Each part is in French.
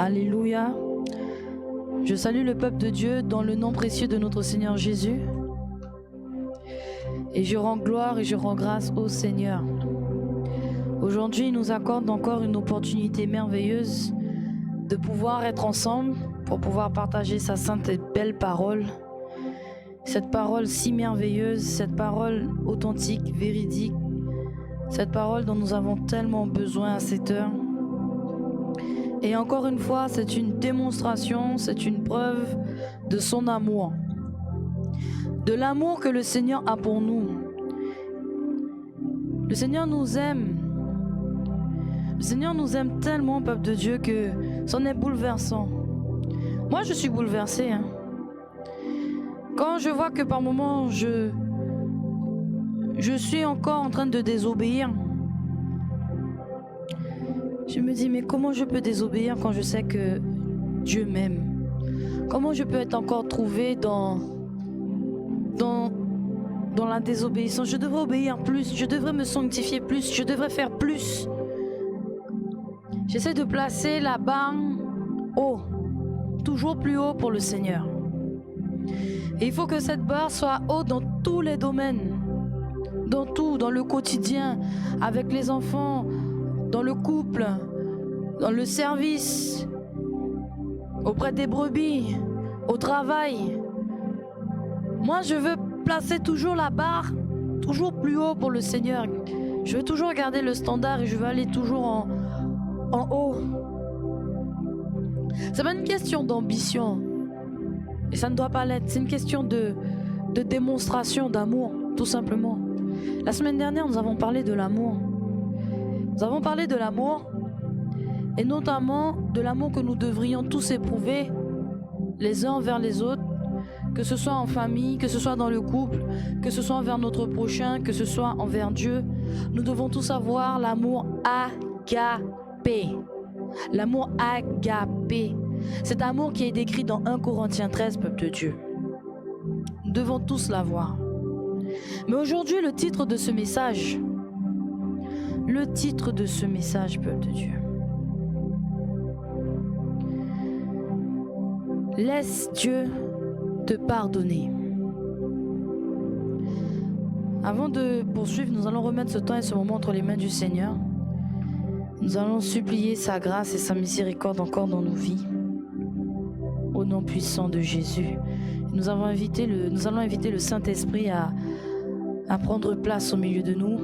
Alléluia. Je salue le peuple de Dieu dans le nom précieux de notre Seigneur Jésus. Et je rends gloire et je rends grâce au Seigneur. Aujourd'hui, il nous accorde encore une opportunité merveilleuse de pouvoir être ensemble pour pouvoir partager sa sainte et belle parole. Cette parole si merveilleuse, cette parole authentique, véridique, cette parole dont nous avons tellement besoin à cette heure. Et encore une fois, c'est une démonstration, c'est une preuve de son amour. De l'amour que le Seigneur a pour nous. Le Seigneur nous aime. Le Seigneur nous aime tellement, peuple de Dieu, que c'en est bouleversant. Moi, je suis bouleversée. Quand je vois que par moments, je suis encore en train de désobéir, je me dis, mais comment je peux désobéir quand je sais que Dieu m'aime? Comment je peux être encore trouvée dans la désobéissance? Je devrais obéir plus, je devrais me sanctifier plus, je devrais faire plus. J'essaie de placer la barre haut, toujours plus haut pour le Seigneur. Et il faut que cette barre soit haute dans tous les domaines, dans tout, dans le quotidien, avec les enfants, dans le couple, dans le service, auprès des brebis, au travail. Moi, je veux placer toujours la barre, toujours plus haut pour le Seigneur. Je veux toujours garder le standard et je veux aller toujours en haut. C'est pas une question d'ambition. Et ça ne doit pas l'être. C'est une question de démonstration d'amour, tout simplement. La semaine dernière, nous avons parlé de l'amour. Nous avons parlé de l'amour, et notamment de l'amour que nous devrions tous éprouver les uns envers les autres, que ce soit en famille, que ce soit dans le couple, que ce soit envers notre prochain, que ce soit envers Dieu. Nous devons tous avoir l'amour agapé. L'amour agapé. Cet amour qui est décrit dans 1 Corinthiens 13, peuple de Dieu. Nous devons tous l'avoir. Mais aujourd'hui, le titre de ce message, peuple de Dieu. Laisse Dieu te pardonner. Avant de poursuivre, nous allons remettre ce temps et ce moment entre les mains du Seigneur. Nous allons supplier sa grâce et sa miséricorde encore dans nos vies. Au nom puissant de Jésus. Nous allons inviter le Saint-Esprit à prendre place au milieu de nous.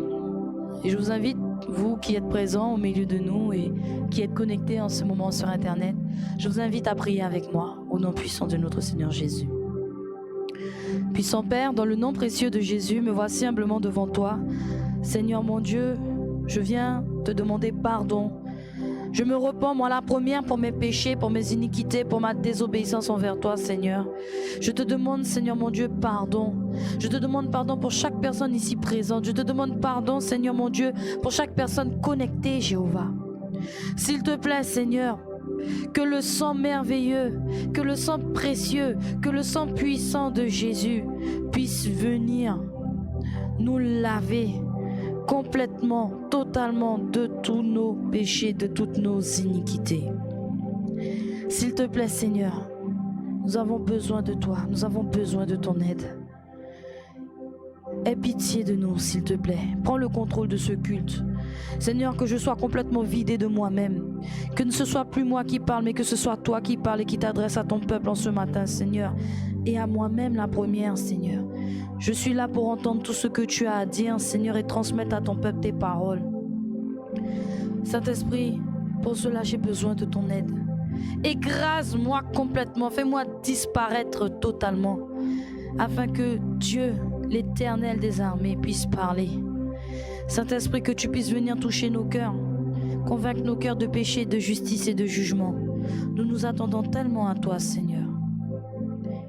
Et je vous invite, vous qui êtes présents au milieu de nous et qui êtes connectés en ce moment sur Internet, je vous invite à prier avec moi au nom puissant de notre Seigneur Jésus. Puissant Père, dans le nom précieux de Jésus, me voici humblement devant toi. Seigneur mon Dieu, je viens te demander pardon. Je me repens, moi la première, pour mes péchés, pour mes iniquités, pour ma désobéissance envers toi, Seigneur. Je te demande, Seigneur mon Dieu, pardon. Je te demande pardon pour chaque personne ici présente. Je te demande pardon, Seigneur mon Dieu, pour chaque personne connectée, Jéhovah. S'il te plaît, Seigneur, que le sang merveilleux, que le sang précieux, que le sang puissant de Jésus puisse venir nous laver complètement, totalement de tous nos péchés, de toutes nos iniquités. S'il te plaît, Seigneur, nous avons besoin de toi, nous avons besoin de ton aide. Aie pitié de nous, s'il te plaît. Prends le contrôle de ce culte. Seigneur, que je sois complètement vidé de moi-même. Que ce soit plus moi qui parle, mais que ce soit toi qui parles et qui t'adresse à ton peuple en ce matin, Seigneur. Et à moi-même la première, Seigneur. Je suis là pour entendre tout ce que tu as à dire, Seigneur, et transmettre à ton peuple tes paroles. Saint-Esprit, pour cela, j'ai besoin de ton aide. Écrase-moi complètement, fais-moi disparaître totalement, afin que Dieu, l'Éternel des armées, puisse parler. Saint-Esprit, que tu puisses venir toucher nos cœurs, convaincre nos cœurs de péché, de justice et de jugement. Nous nous attendons tellement à toi, Seigneur.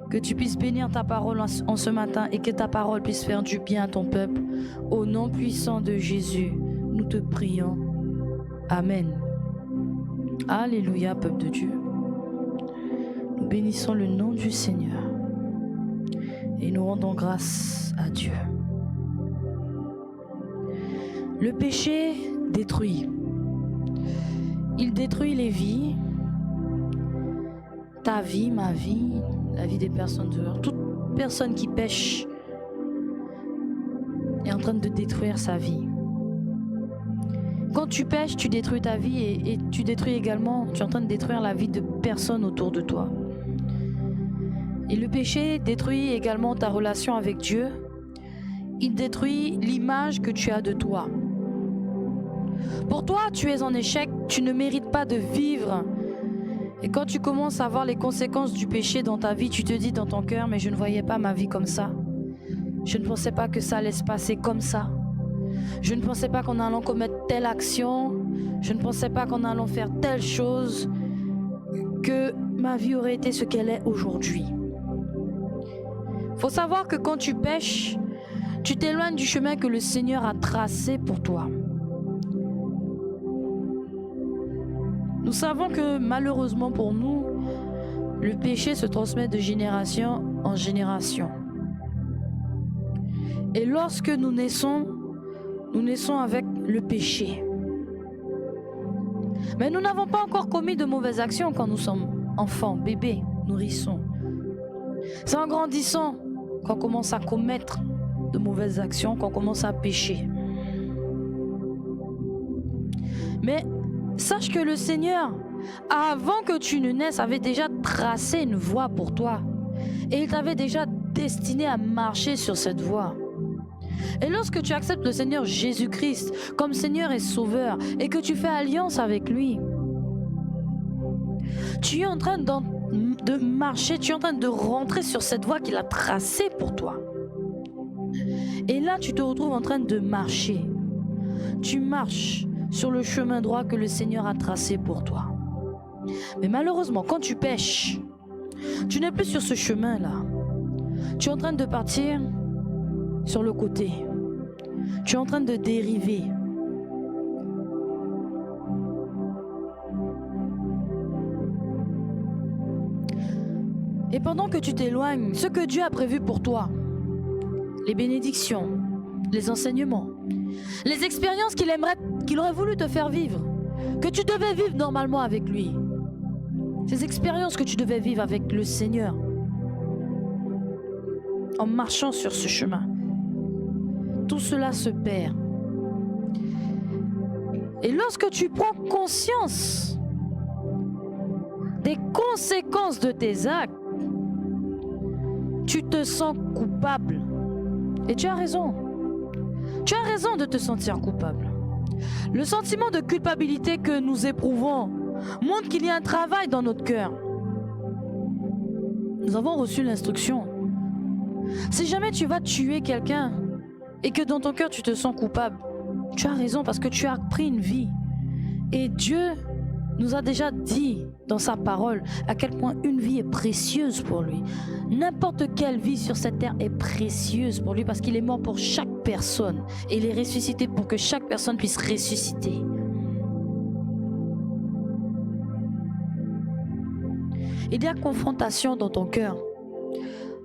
Que tu puisses bénir ta parole en ce matin et que ta parole puisse faire du bien à ton peuple. Au nom puissant de Jésus, nous te prions. Amen. Alléluia, peuple de Dieu. Nous bénissons le nom du Seigneur et nous rendons grâce à Dieu. Le péché détruit. Il détruit les vies, ta vie, ma vie, la vie des personnes dehors. Toute personne qui pêche est en train de détruire sa vie. Quand tu pêches, tu détruis ta vie et tu détruis également, tu es en train de détruire la vie de personnes autour de toi. Et le péché détruit également ta relation avec Dieu. Il détruit l'image que tu as de toi. Pour toi, tu es en échec, tu ne mérites pas de vivre. Et quand tu commences à voir les conséquences du péché dans ta vie, tu te dis dans ton cœur, mais je ne voyais pas ma vie comme ça. Je ne pensais pas que ça allait se passer comme ça. Je ne pensais pas qu'en allant commettre telle action, je ne pensais pas qu'en allant faire telle chose, que ma vie aurait été ce qu'elle est aujourd'hui. Faut savoir que quand tu pêches, tu t'éloignes du chemin que le Seigneur a tracé pour toi. Nous savons que malheureusement pour nous, le péché se transmet de génération en génération. Et lorsque nous naissons avec le péché. Mais nous n'avons pas encore commis de mauvaises actions quand nous sommes enfants, bébés, nourrissons. C'est en grandissant qu'on commence à commettre de mauvaises actions, qu'on commence à pécher. Mais sache que le Seigneur, avant que tu ne naisses, avait déjà tracé une voie pour toi. Et il t'avait déjà destiné à marcher sur cette voie. Et lorsque tu acceptes le Seigneur Jésus-Christ comme Seigneur et Sauveur et que tu fais alliance avec lui, tu es en train de marcher, tu es en train de rentrer sur cette voie qu'il a tracée pour toi. Et là, tu te retrouves en train de marcher. Tu marches sur le chemin droit que le Seigneur a tracé pour toi. Mais malheureusement, quand tu pêches, tu n'es plus sur ce chemin-là. Tu es en train de partir sur le côté. Tu es en train de dériver. Et pendant que tu t'éloignes, ce que Dieu a prévu pour toi, les bénédictions, les enseignements, les expériences qu'il aurait voulu te faire vivre, que tu devais vivre normalement avec lui, ces expériences que tu devais vivre avec le Seigneur, en marchant sur ce chemin, tout cela se perd. Et lorsque tu prends conscience des conséquences de tes actes, tu te sens coupable. Et tu as raison. Tu as raison de te sentir coupable. Le sentiment de culpabilité que nous éprouvons montre qu'il y a un travail dans notre cœur. Nous avons reçu l'instruction. Si jamais tu vas tuer quelqu'un et que dans ton cœur tu te sens coupable, tu as raison parce que tu as pris une vie. Et Dieu nous a déjà dit dans sa parole à quel point une vie est précieuse pour lui. N'importe quelle vie sur cette terre est précieuse pour lui parce qu'il est mort pour chaque personne et il est ressuscité pour que chaque personne puisse ressusciter. Il y a confrontation dans ton cœur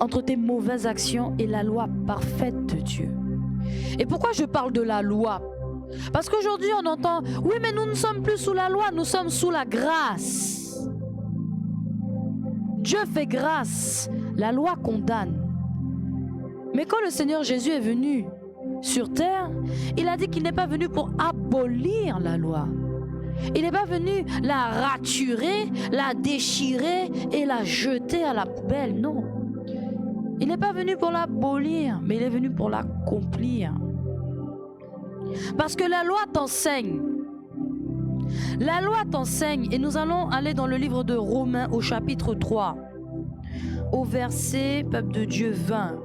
entre tes mauvaises actions et la loi parfaite de Dieu. Et pourquoi je parle de la loi ? Parce qu'aujourd'hui on entend « Oui, mais nous ne sommes plus sous la loi, nous sommes sous la grâce. » Dieu fait grâce, la loi condamne. Mais quand le Seigneur Jésus est venu sur terre, il a dit qu'il n'est pas venu pour abolir la loi. Il n'est pas venu la raturer, la déchirer et la jeter à la poubelle, non. Il n'est pas venu pour l'abolir, mais il est venu pour l'accomplir. Parce que la loi t'enseigne. La loi t'enseigne et nous allons aller dans le livre de Romains au chapitre 3, au verset, peuple de Dieu, 20.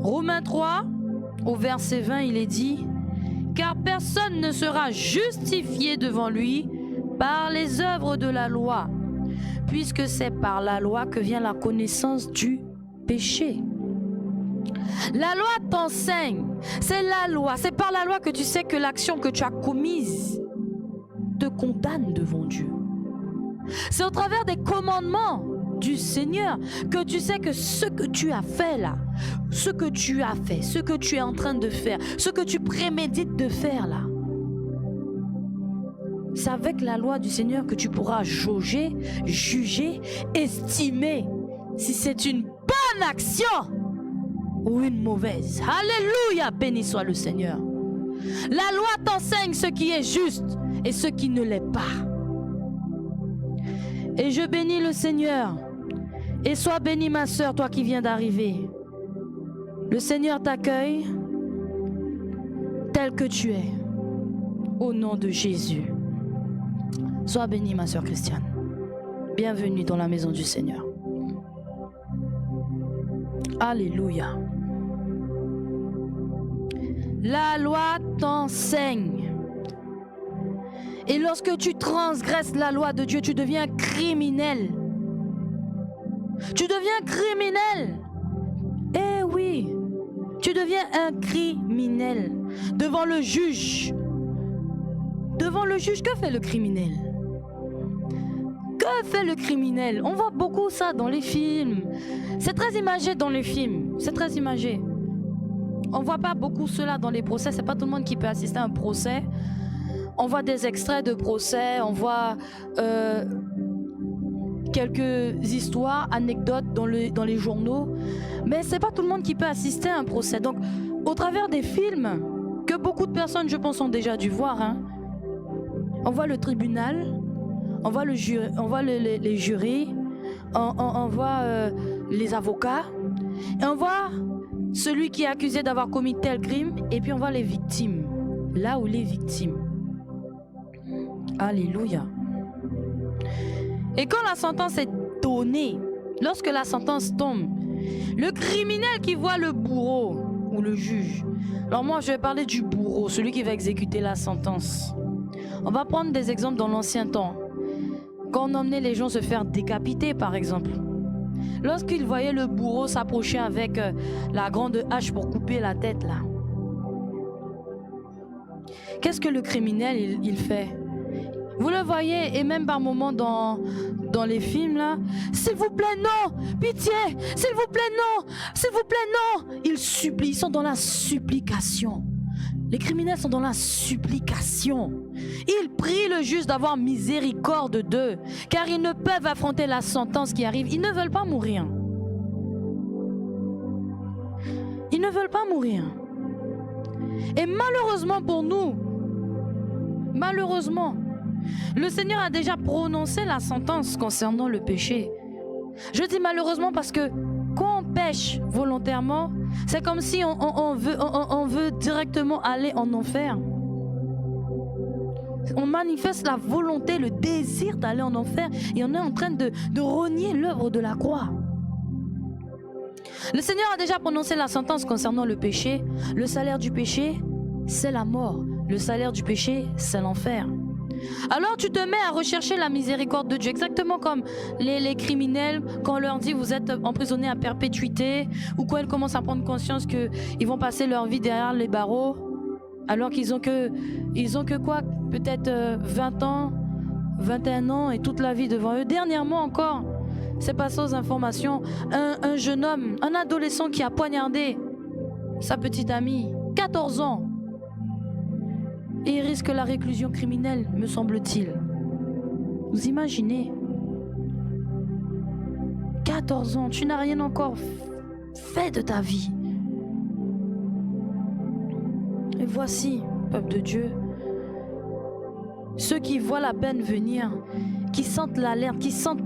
Romains 3, au verset 20, il est dit « Car personne ne sera justifié devant lui par les œuvres de la loi, puisque c'est par la loi que vient la connaissance du péché. » La loi t'enseigne, c'est la loi, c'est par la loi que tu sais que l'action que tu as commise te condamne devant Dieu. C'est au travers des commandements du Seigneur que tu sais que ce que tu as fait là, ce que tu as fait, ce que tu es en train de faire, ce que tu prémédites de faire là, C'est avec la loi du Seigneur que tu pourras jauger, juger, estimer si c'est une bonne action ou une mauvaise. Alléluia, béni soit le Seigneur. La loi t'enseigne ce qui est juste et ce qui ne l'est pas. Et je bénis le Seigneur. Et sois bénie ma sœur, toi qui viens d'arriver. Le Seigneur t'accueille tel que tu es. Au nom de Jésus. Sois bénie ma sœur Christiane. Bienvenue dans la maison du Seigneur. Alléluia. La loi t'enseigne. Et lorsque tu transgresses la loi de Dieu, tu deviens criminel. Tu deviens criminel. Eh oui, tu deviens un criminel. Devant le juge. Devant le juge, que fait le criminel? Que fait le criminel? On voit beaucoup ça dans les films. C'est très imagé dans les films. C'est très imagé. On voit pas beaucoup cela dans les procès. C'est pas tout le monde qui peut assister à un procès. On voit des extraits de procès. On voit quelques histoires, anecdotes dans les journaux. Mais c'est pas tout le monde qui peut assister à un procès. Donc, au travers des films que beaucoup de personnes, je pense, ont déjà dû voir, hein, on voit le tribunal, on voit les jurys, on voit les avocats, et on voit celui qui est accusé d'avoir commis tel crime, et puis on voit les victimes, là où les victimes. Alléluia. Et quand la sentence est donnée, lorsque la sentence tombe, le criminel qui voit le bourreau ou le juge, alors moi je vais parler du bourreau, celui qui va exécuter la sentence. On va prendre des exemples dans l'ancien temps. Quand on emmenait les gens se faire décapiter, par exemple. Lorsqu'ils voyaient le bourreau s'approcher avec la grande hache pour couper la tête, là. Qu'est-ce que le criminel, il fait? Vous le voyez, et même par moments dans les films, là. S'il vous plaît, non! Pitié! S'il vous plaît, non! S'il vous plaît, non! Ils supplient, ils sont dans la supplication. Les criminels sont dans la supplication. Ils prient le juge d'avoir miséricorde d'eux, car ils ne peuvent affronter la sentence qui arrive. Ils ne veulent pas mourir. Ils ne veulent pas mourir. Et malheureusement pour nous, malheureusement, le Seigneur a déjà prononcé la sentence concernant le péché. Je dis malheureusement parce que quand on pêche volontairement, c'est comme si on veut directement aller en enfer. On manifeste la volonté, le désir d'aller en enfer et on est en train de renier l'œuvre de la croix. Le Seigneur a déjà prononcé la sentence concernant le péché. Le salaire du péché, c'est la mort. Le salaire du péché, c'est l'enfer. Alors tu te mets à rechercher la miséricorde de Dieu, exactement comme les criminels, quand on leur dit vous êtes emprisonnés à perpétuité, ou quand ils commencent à prendre conscience qu'ils vont passer leur vie derrière les barreaux, alors qu'ils ont que quoi, peut-être 20 ans, 21 ans et toute la vie devant eux. Dernièrement encore, c'est passé aux informations, un jeune homme, un adolescent qui a poignardé sa petite amie, 14 ans. Et il risque la réclusion criminelle, me semble-t-il. Vous imaginez? 14 ans, tu n'as rien encore fait de ta vie. Et voici, peuple de Dieu, ceux qui voient la peine venir, qui sentent l'alerte, qui sentent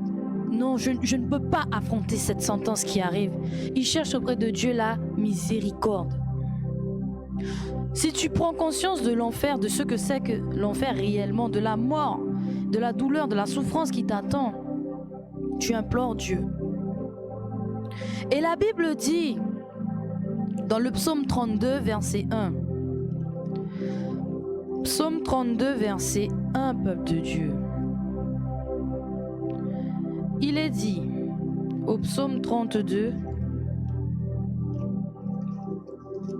non, je ne peux pas affronter cette sentence qui arrive. Ils cherchent auprès de Dieu la miséricorde. Si tu prends conscience de l'enfer, de ce que c'est que l'enfer réellement, de la mort, de la douleur, de la souffrance qui t'attend, tu implores Dieu. Et la Bible dit, dans le psaume 32, verset 1, psaume 32, verset 1, peuple de Dieu, il est dit, au psaume 32,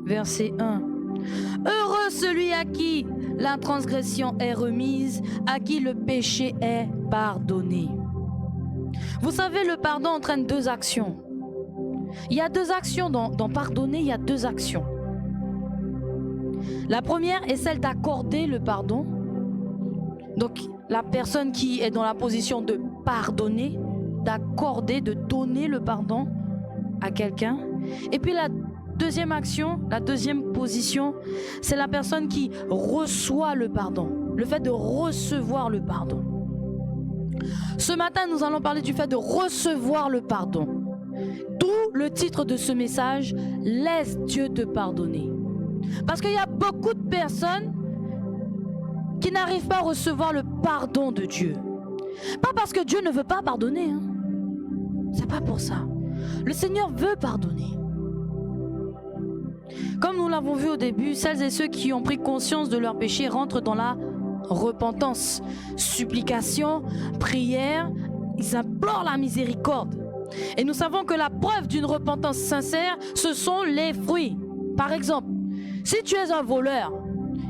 verset 1, heureux celui à qui la transgression est remise, à qui le péché est pardonné. Vous savez, le pardon entraîne deux actions. Il y a deux actions dans pardonner, il y a deux actions. La première est celle d'accorder le pardon. Donc, la personne qui est dans la position de pardonner, d'accorder, de donner le pardon à quelqu'un. Et puis la deuxième action, la deuxième position, c'est la personne qui reçoit le pardon. Le fait de recevoir le pardon. Ce matin, nous allons parler du fait de recevoir le pardon. D'où le titre de ce message, laisse Dieu te pardonner. Parce qu'il y a beaucoup de personnes qui n'arrivent pas à recevoir le pardon de Dieu. Pas parce que Dieu ne veut pas pardonner. C'est pas pour ça. Le Seigneur veut pardonner. Comme nous l'avons vu au début, celles et ceux qui ont pris conscience de leurs péchés rentrent dans la repentance, supplication, prière, ils implorent la miséricorde. Et nous savons que la preuve d'une repentance sincère, ce sont les fruits. Par exemple, si tu es un voleur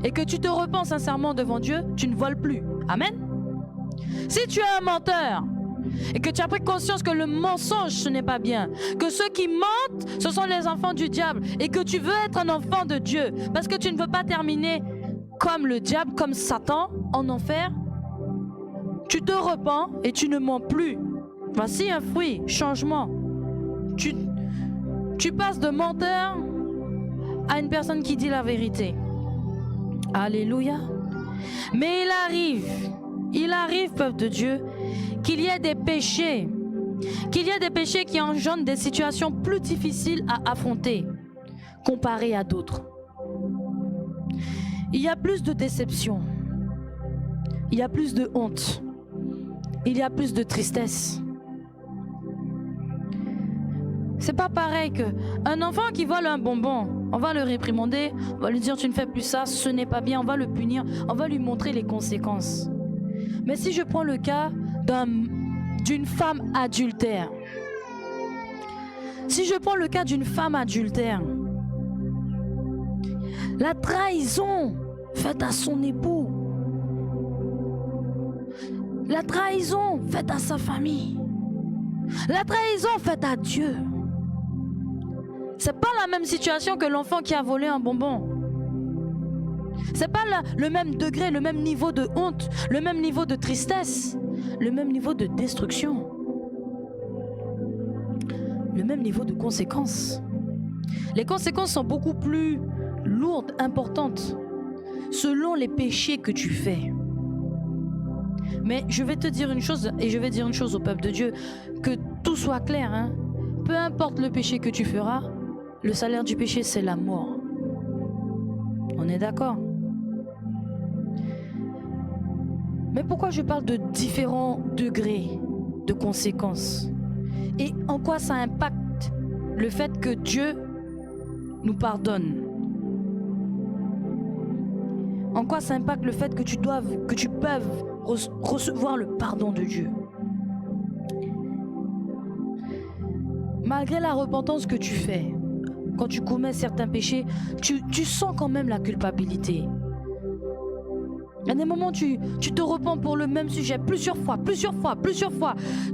et que tu te repens sincèrement devant Dieu, tu ne voles plus. Amen. Si tu es un menteur et que tu as pris conscience que le mensonge, ce n'est pas bien, que ceux qui mentent, ce sont les enfants du diable, et que tu veux être un enfant de Dieu, parce que tu ne veux pas terminer comme le diable, comme Satan, en enfer, tu te repens et tu ne mens plus. Voici un fruit, changement. Tu passes de menteur à une personne qui dit la vérité. Alléluia. Mais il arrive, peuple de Dieu, qu'il y ait des péchés qui engendrent des situations plus difficiles à affronter comparées à d'autres. Il y a plus de déception, il y a plus de honte, il y a plus de tristesse. C'est pas pareil qu'un enfant qui vole un bonbon, on va le réprimander, on va lui dire tu ne fais plus ça, ce n'est pas bien, on va le punir, on va lui montrer les conséquences. Mais si je prends le cas d'une femme adultère, la trahison faite à son époux, la trahison faite à sa famille, la trahison faite à Dieu, c'est pas la même situation que l'enfant qui a volé un bonbon. C'est pas le même degré, le même niveau de honte, le même niveau de tristesse, le même niveau de destruction, le même niveau de conséquences. Les conséquences sont beaucoup plus lourdes, importantes, selon les péchés que tu fais. Mais je vais te dire une chose, et je vais dire une chose au peuple de Dieu, que tout soit clair, peu importe le péché que tu feras, le salaire du péché, c'est la mort. On est d'accord? Mais pourquoi je parle de différents degrés de conséquences? Et en quoi ça impacte le fait que Dieu nous pardonne? En quoi ça impacte le fait que tu peux recevoir le pardon de Dieu? Malgré la repentance que tu fais, quand tu commets certains péchés, tu sens quand même la culpabilité. Il y a des moments où tu te repens pour le même sujet plusieurs fois.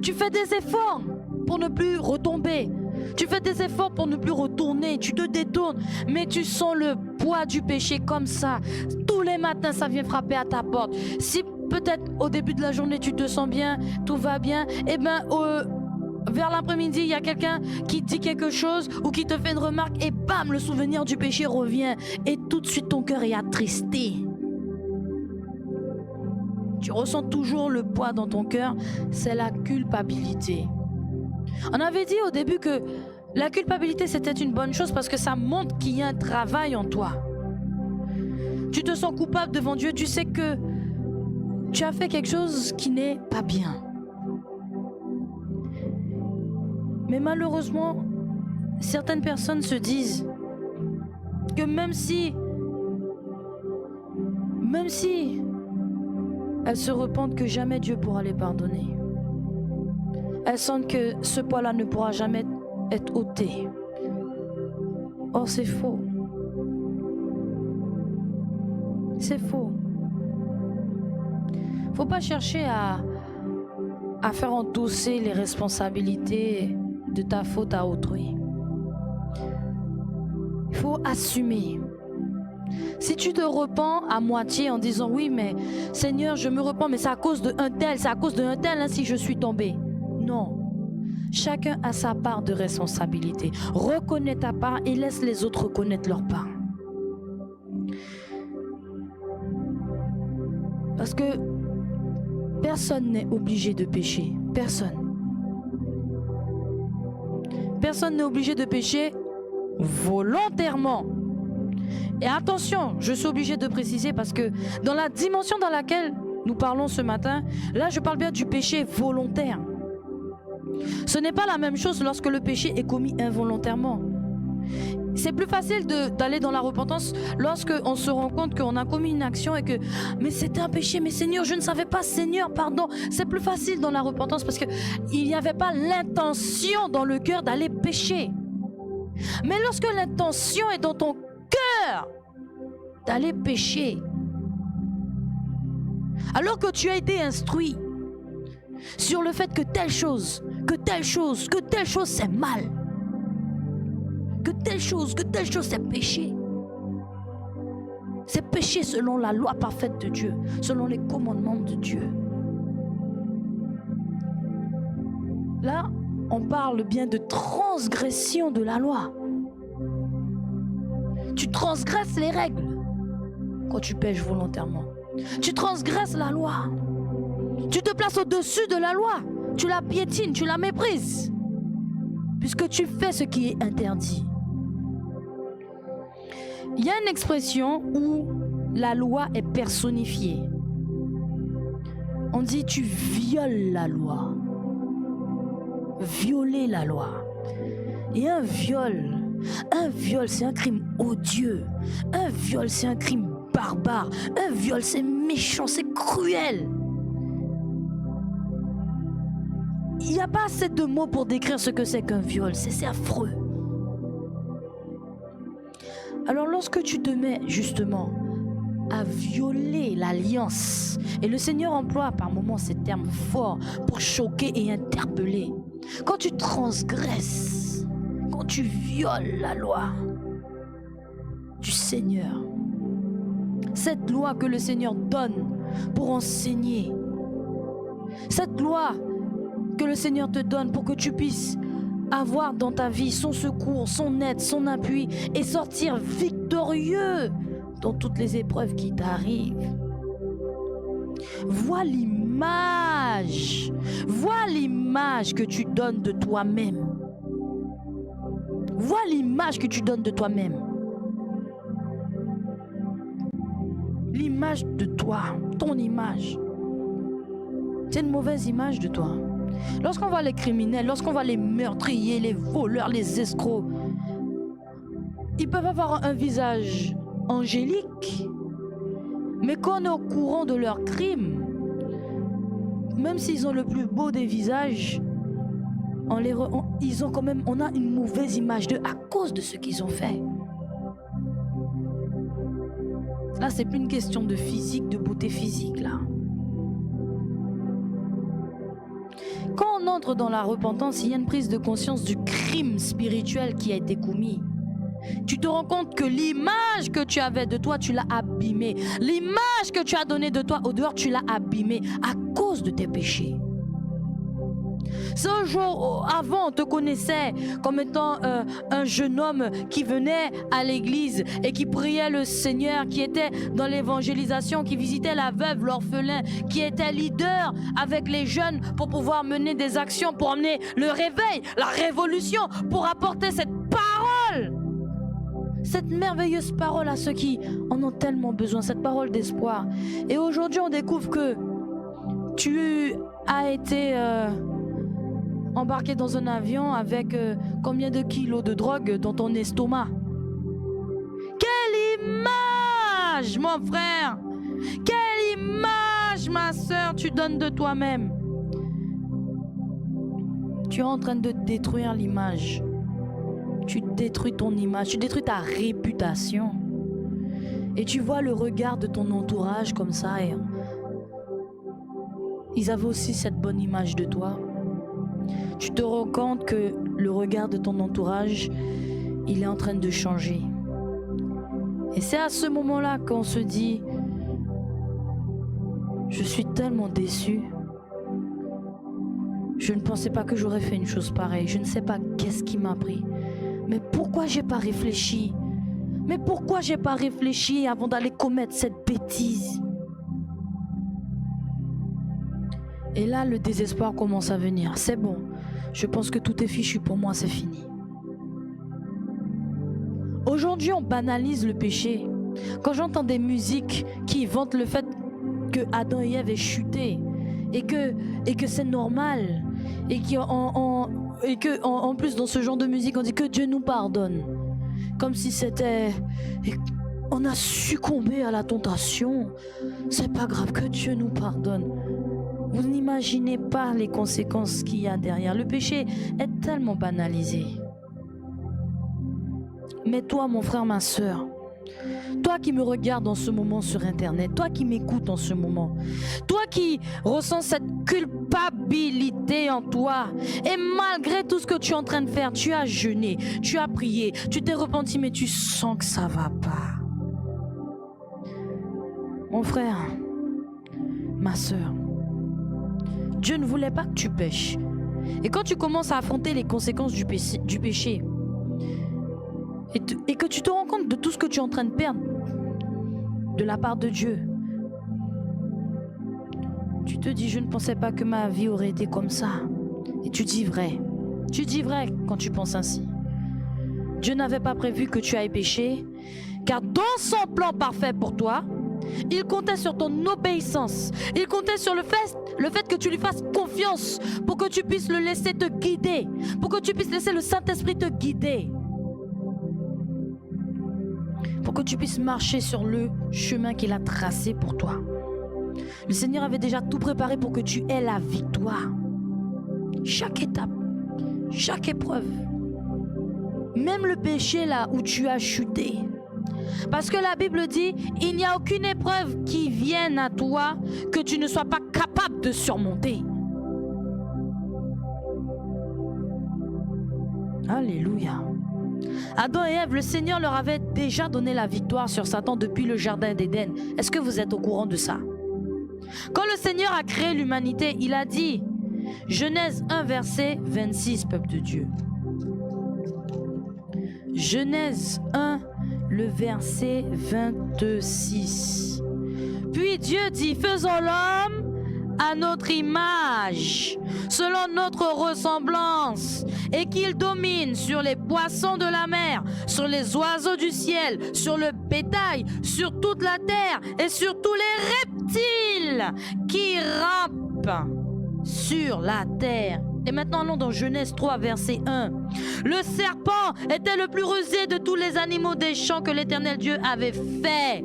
Tu fais des efforts pour ne plus retomber. Tu fais des efforts pour ne plus retourner. Tu te détournes, mais tu sens le poids du péché comme ça. Tous les matins, ça vient frapper à ta porte. Si peut-être au début de la journée, tu te sens bien, tout va bien, eh bien, vers l'après-midi, il y a quelqu'un qui dit quelque chose ou qui te fait une remarque et bam, le souvenir du péché revient. Et tout de suite, ton cœur est attristé. Tu ressens toujours le poids dans ton cœur, c'est la culpabilité. On avait dit au début que la culpabilité c'était une bonne chose parce que ça montre qu'il y a un travail en toi. Tu te sens coupable devant Dieu, tu sais que tu as fait quelque chose qui n'est pas bien. Mais malheureusement, certaines personnes se disent que même si elles se repentent, que jamais Dieu pourra les pardonner. Elles sentent que ce poids-là ne pourra jamais être ôté. Or, c'est faux. C'est faux. Faut pas chercher à faire endosser les responsabilités de ta faute à autrui. Il faut assumer Si tu te repens à moitié en disant oui, mais Seigneur, je me repens, mais c'est à cause de un tel, c'est à cause de un tel si je suis tombé. Non. Chacun a sa part de responsabilité. Reconnais ta part et laisse les autres reconnaître leur part. Parce que personne n'est obligé de pécher. Personne. Personne n'est obligé de pécher volontairement. Et attention, je suis obligé de préciser parce que dans la dimension dans laquelle nous parlons ce matin, là je parle bien du péché volontaire. Ce n'est pas la même chose lorsque le péché est commis involontairement. C'est plus facile d'aller dans la repentance lorsque on se rend compte qu'on a commis une action et que mais c'était un péché, mais Seigneur, je ne savais pas, Seigneur, pardon. C'est plus facile dans la repentance parce qu'il n'y avait pas l'intention dans le cœur d'aller pécher. Mais lorsque l'intention est dans ton cœur d'aller pécher, alors que tu as été instruit sur le fait que telle chose c'est mal, que telle chose c'est péché. C'est péché selon la loi parfaite de Dieu, selon les commandements de Dieu. Là, on parle bien de transgression de la loi. Tu transgresses les règles quand tu pèches volontairement. Tu transgresses la loi. Tu te places au-dessus de la loi. Tu la piétines, tu la méprises. Puisque tu fais ce qui est interdit. Il y a une expression où la loi est personnifiée. On dit tu violes la loi. Violer la loi. Et un viol, c'est un crime odieux. Un viol, c'est un crime barbare. Un viol, c'est méchant, c'est cruel. Il n'y a pas assez de mots pour décrire ce que c'est qu'un viol. C'est affreux. Alors lorsque tu te mets justement à violer l'alliance, et le Seigneur emploie par moments ces termes forts pour choquer et interpeller, quand tu transgresses, quand tu violes la loi du Seigneur, cette loi que le Seigneur donne pour enseigner, cette loi que le Seigneur te donne pour que tu puisses avoir dans ta vie son secours, son aide, son appui et sortir victorieux dans toutes les épreuves qui t'arrivent. Vois l'image que tu donnes de toi-même. Vois l'image que tu donnes de toi-même. L'image de toi, ton image. C'est une mauvaise image de toi. Lorsqu'on voit les criminels, lorsqu'on voit les meurtriers, les voleurs, les escrocs, ils peuvent avoir un visage angélique, mais quand on est au courant de leurs crimes, même s'ils ont le plus beau des visages, on a une mauvaise image d'eux à cause de ce qu'ils ont fait. Là, c'est plus une question de physique, de beauté physique, là. Quand on entre dans la repentance, il y a une prise de conscience du crime spirituel qui a été commis. Tu te rends compte que l'image que tu avais de toi, tu l'as abîmée. L'image que tu as donnée de toi au dehors, tu l'as abîmée à cause de tes péchés. Ce jour avant, on te connaissait comme étant un jeune homme qui venait à l'église et qui priait le Seigneur, qui était dans l'évangélisation, qui visitait la veuve, l'orphelin, qui était leader avec les jeunes pour pouvoir mener des actions, pour emmener le réveil, la révolution, pour apporter cette parole, cette merveilleuse parole à ceux qui en ont tellement besoin, cette parole d'espoir. Et aujourd'hui, on découvre que tu as été embarqué dans un avion avec combien de kilos de drogue dans ton estomac. Quelle image, mon frère! Quelle image, ma soeur, tu donnes de toi-même! Tu es en train de détruire l'image. Tu détruis ton image, tu détruis ta réputation. Et tu vois le regard de ton entourage comme ça. Et ils avaient aussi cette bonne image de toi. Tu te rends compte que le regard de ton entourage, il est en train de changer. Et c'est à ce moment-là qu'on se dit, je suis tellement déçu. Je ne pensais pas que j'aurais fait une chose pareille. Je ne sais pas qu'est-ce qui m'a pris. Mais pourquoi j'ai pas réfléchi? Mais pourquoi j'ai pas réfléchi avant d'aller commettre cette bêtise? Et là, le désespoir commence à venir. C'est bon. Je pense que tout est fichu pour moi, c'est fini. Aujourd'hui, on banalise le péché. Quand j'entends des musiques qui vantent le fait que Adam et Ève aient chuté et que c'est normal et en plus dans ce genre de musique on dit que Dieu nous pardonne, comme si c'était on a succombé à la tentation, c'est pas grave, que Dieu nous pardonne. Vous n'imaginez pas les conséquences qu'il y a derrière. Le péché est tellement banalisé. Mais toi, mon frère, ma soeur, toi qui me regardes en ce moment sur Internet, toi qui m'écoutes en ce moment, toi qui ressens cette culpabilité en toi, et malgré tout ce que tu es en train de faire, tu as jeûné, tu as prié, tu t'es repenti, mais tu sens que ça va pas. Mon frère, ma soeur, Dieu ne voulait pas que tu pêches. Et quand tu commences à affronter les conséquences du péché, et que tu te rends compte de tout ce que tu es en train de perdre de la part de Dieu, tu te dis, je ne pensais pas que ma vie aurait été comme ça. Et tu dis vrai. Tu dis vrai quand tu penses ainsi. Dieu n'avait pas prévu que tu ailles pécher, car dans son plan parfait pour toi, il comptait sur ton obéissance. Il comptait sur le fait que tu lui fasses confiance pour que tu puisses le laisser te guider, pour que tu puisses laisser le Saint-Esprit te guider, pour que tu puisses marcher sur le chemin qu'il a tracé pour toi. Le Seigneur avait déjà tout préparé pour que tu aies la victoire. Chaque étape, chaque épreuve, même le péché là où tu as chuté. Parce que la Bible dit, il n'y a aucune épreuve qui vienne à toi que tu ne sois pas capable de surmonter. Alléluia. Adam et Ève, le Seigneur leur avait déjà donné la victoire sur Satan depuis le jardin d'Éden. Est-ce que vous êtes au courant de ça? Quand le Seigneur a créé l'humanité, il a dit, Genèse 1, verset 26, peuple de Dieu. Genèse 1, le verset 26. Puis Dieu dit, faisons l'homme à notre image, selon notre ressemblance, et qu'il domine sur les poissons de la mer, sur les oiseaux du ciel, sur le bétail, sur toute la terre et sur tous les reptiles qui rampent sur la terre. Et maintenant allons dans Genèse 3 verset 1. Le serpent était le plus rusé de tous les animaux des champs que l'Éternel Dieu avait fait.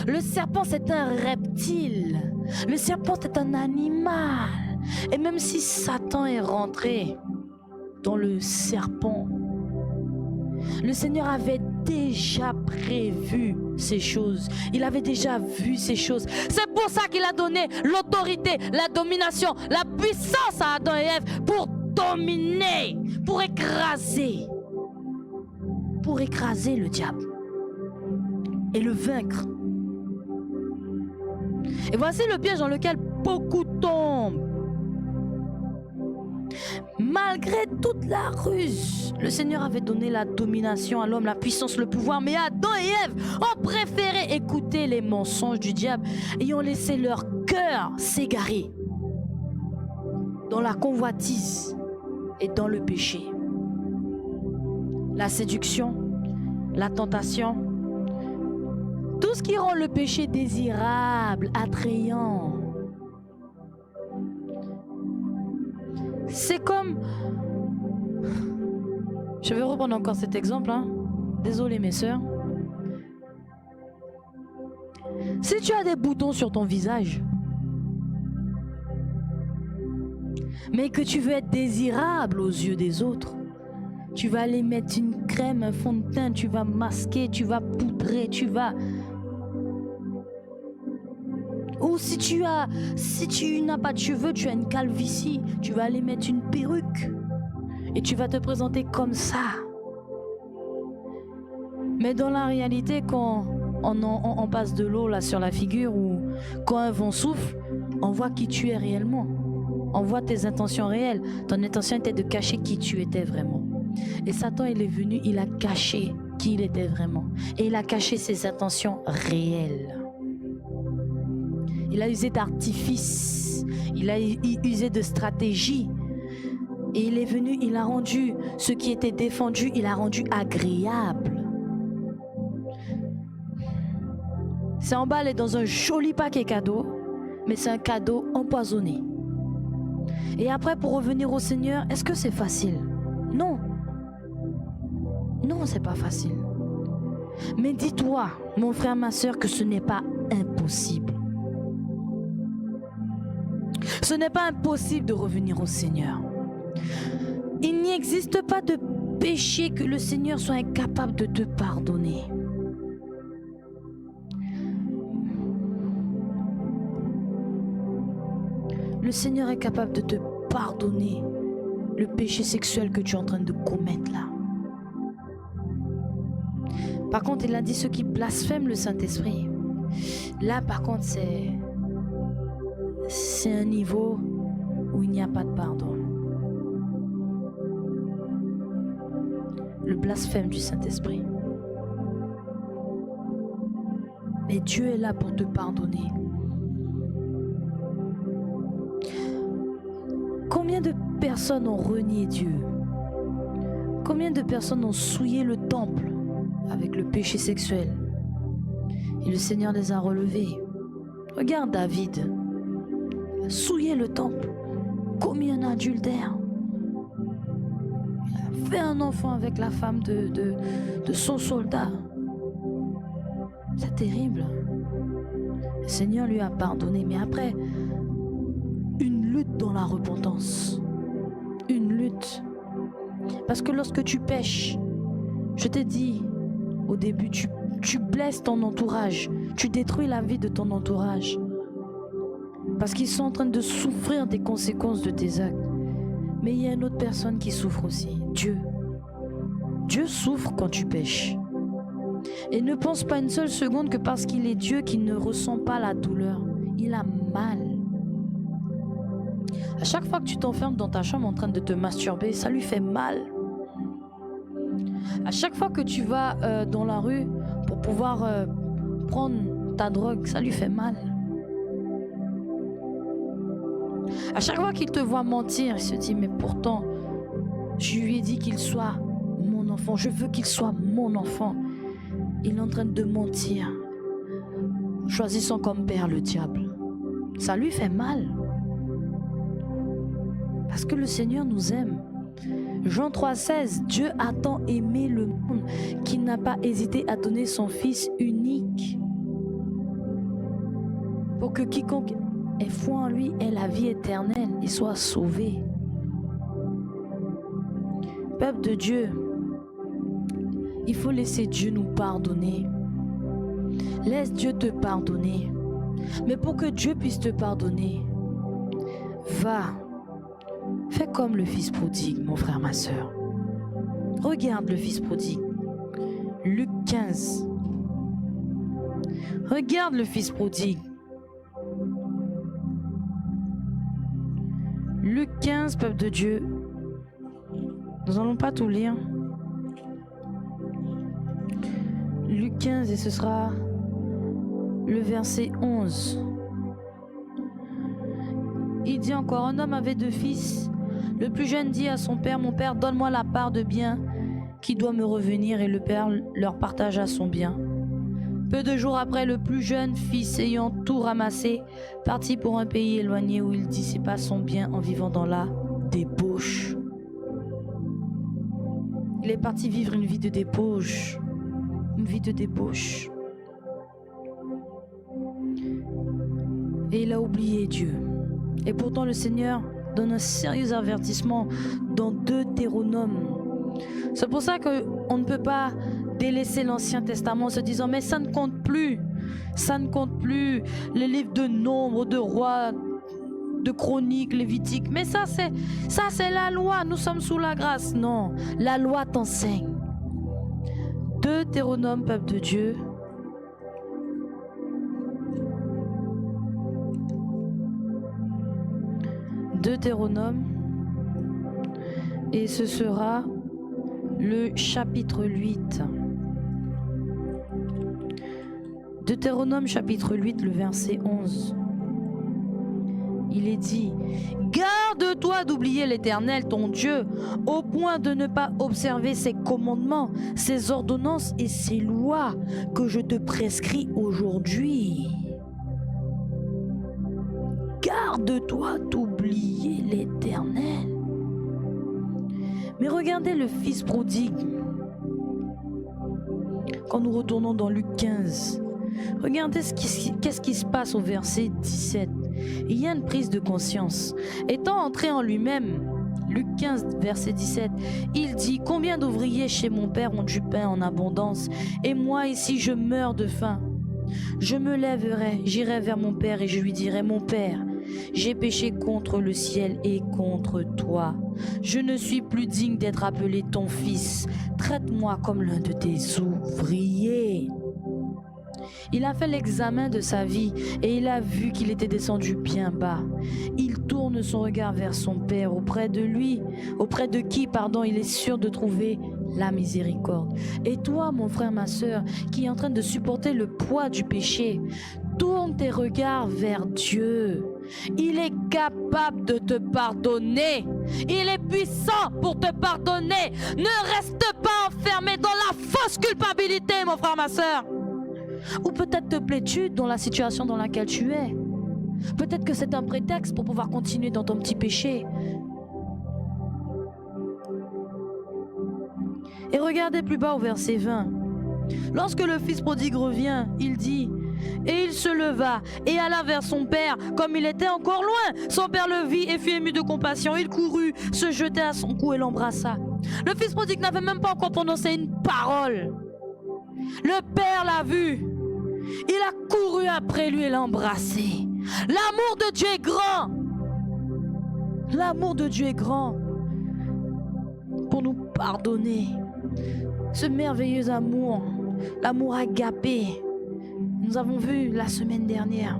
Le serpent, c'est un reptile. Le serpent, c'est un animal. Et même si Satan est rentré dans le serpent, le Seigneur avait déjà prévu ces choses. Il avait déjà vu ces choses. C'est pour ça qu'il a donné l'autorité, la domination, la puissance à Adam et Ève pour dominer, pour écraser le diable et le vaincre. Et voici le piège dans lequel beaucoup tombent. Malgré toute la ruse, le Seigneur avait donné la domination à l'homme, la puissance, le pouvoir, mais Adam et Ève ont préféré écouter les mensonges du diable et ont laissé leur cœur s'égarer dans la convoitise et dans le péché. La séduction, la tentation, tout ce qui rend le péché désirable, attrayant. C'est comme... Je vais reprendre encore cet exemple. Désolé mes sœurs. Si tu as des boutons sur ton visage, mais que tu veux être désirable aux yeux des autres, tu vas aller mettre une crème, un fond de teint, tu vas masquer, tu vas poudrer, tu vas... Ou si tu n'as pas de cheveux, tu as une calvitie, tu vas aller mettre une perruque et tu vas te présenter comme ça. Mais dans la réalité, quand on passe de l'eau là sur la figure ou quand un vent souffle, on voit qui tu es réellement. On voit tes intentions réelles. Ton intention était de cacher qui tu étais vraiment. Et Satan, il est venu, il a caché qui il était vraiment. Et il a caché ses intentions réelles. Il a usé d'artifices. Il a usé de stratégies. Et il est venu, il a rendu ce qui était défendu, il a rendu agréable. C'est emballé dans un joli paquet cadeau, mais c'est un cadeau empoisonné. Et après, pour revenir au Seigneur, est-ce que c'est facile? Non. Non, c'est pas facile. Mais dis-toi, mon frère, ma soeur, que ce n'est pas impossible. Ce n'est pas impossible de revenir au Seigneur. Il n'y existe pas de péché que le Seigneur soit incapable de te pardonner. Le Seigneur est capable de te pardonner le péché sexuel que tu es en train de commettre là. Par contre, il a dit ceux qui blasphèment le Saint-Esprit. Là, par contre, c'est un niveau où il n'y a pas de pardon. Le blasphème du Saint-Esprit. Mais Dieu est là pour te pardonner. Combien de personnes ont renié Dieu? Combien de personnes ont souillé le temple avec le péché sexuel? Et le Seigneur les a relevés. Regarde David. Il a souillé le temple, commis un adultère. Il a fait un enfant avec la femme de son soldat. C'est terrible. Le Seigneur lui a pardonné, mais après, une lutte dans la repentance. Une lutte. Parce que lorsque tu pèches, je t'ai dit au début, tu blesses ton entourage. Tu détruis la vie de ton entourage. Parce qu'ils sont en train de souffrir des conséquences de tes actes. Mais il y a une autre personne qui souffre aussi. Dieu. Dieu souffre quand tu pèches. Et ne pense pas une seule seconde que parce qu'il est Dieu qu'il ne ressent pas la douleur. Il a mal. À chaque fois que tu t'enfermes dans ta chambre en train de te masturber, ça lui fait mal. À chaque fois que tu vas dans la rue pour pouvoir prendre ta drogue, ça lui fait mal. À chaque fois qu'il te voit mentir, il se dit mais pourtant, je lui ai dit qu'il soit mon enfant. Je veux qu'il soit mon enfant. Il est en train de mentir, choisissant comme père le diable. Ça lui fait mal. Parce que le Seigneur nous aime. Jean 3,16, Dieu a tant aimé le monde qu'il n'a pas hésité à donner son Fils unique pour que quiconque ait foi en lui ait la vie éternelle et soit sauvé. Peuple de Dieu, il faut laisser Dieu nous pardonner. Laisse Dieu te pardonner. Mais pour que Dieu puisse te pardonner, va. Fais comme le fils prodigue, mon frère, ma soeur. Regarde le fils prodigue. Luc 15. Regarde le fils prodigue. Luc 15, peuple de Dieu. Nous n'allons pas tout lire. Luc 15 et ce sera le verset 11. Il dit encore, un homme avait 2 fils. Le plus jeune dit à son père, mon père, donne-moi la part de bien qui doit me revenir, et le père leur partagea son bien. Peu de jours après, le plus jeune fils, ayant tout ramassé, partit pour un pays éloigné où il dissipa son bien en vivant dans la débauche. Il est parti vivre une vie de débauche. Une vie de débauche. Et il a oublié Dieu. Et pourtant le Seigneur donne un sérieux avertissement dans Deutéronome. C'est pour ça qu'on ne peut pas délaisser l'Ancien Testament en se disant mais ça ne compte plus. Ça ne compte plus. Les livres de Nombres, de Rois, de Chroniques, Lévitiques. Mais ça c'est la loi. Nous sommes sous la grâce. Non, la loi t'enseigne. Deutéronome, peuple de Dieu. Deutéronome. Et ce sera le chapitre 8. Deutéronome chapitre 8, le verset 11. Il est dit: garde-toi d'oublier l'Éternel, ton Dieu, au point de ne pas observer ses commandements, ses ordonnances et ses lois que je te prescris aujourd'hui. Garde-toi d'oublier l'Éternel. Mais regardez le fils prodigue. Quand nous retournons dans Luc 15, regardez qu'est-ce qui se passe au verset 17. Il y a une prise de conscience. Étant entré en lui-même, Luc 15, verset 17, il dit: combien d'ouvriers chez mon père ont du pain en abondance, et moi ici je meurs de faim. Je me lèverai, j'irai vers mon père et je lui dirai: mon père, j'ai péché contre le ciel et contre toi. Je ne suis plus digne d'être appelé ton fils. Traite-moi comme l'un de tes ouvriers. Il a fait l'examen de sa vie et il a vu qu'il était descendu bien bas. Il tourne son regard vers son père, auprès de qui, il est sûr de trouver la miséricorde. Et toi, mon frère, ma sœur, qui est en train de supporter le poids du péché, tourne tes regards vers Dieu. Il est capable de te pardonner. Il est puissant pour te pardonner. Ne reste pas enfermé dans la fausse culpabilité, mon frère, ma sœur. Ou peut-être te plais-tu dans la situation dans laquelle tu es. Peut-être que c'est un prétexte pour pouvoir continuer dans ton petit péché. Et regardez plus bas au verset 20. Lorsque le fils prodigue revient, il dit: et il se leva et alla vers son père comme il était encore loin. Son père le vit et fut ému de compassion. Il courut, se jeta à son cou et l'embrassa. Le fils prodigue n'avait même pas encore prononcé une parole. Le père l'a vu. Il a couru après lui et l'a embrassé. L'amour de Dieu est grand. L'amour de Dieu est grand pour nous pardonner. Ce merveilleux amour, l'amour agapé, nous avons vu la semaine dernière.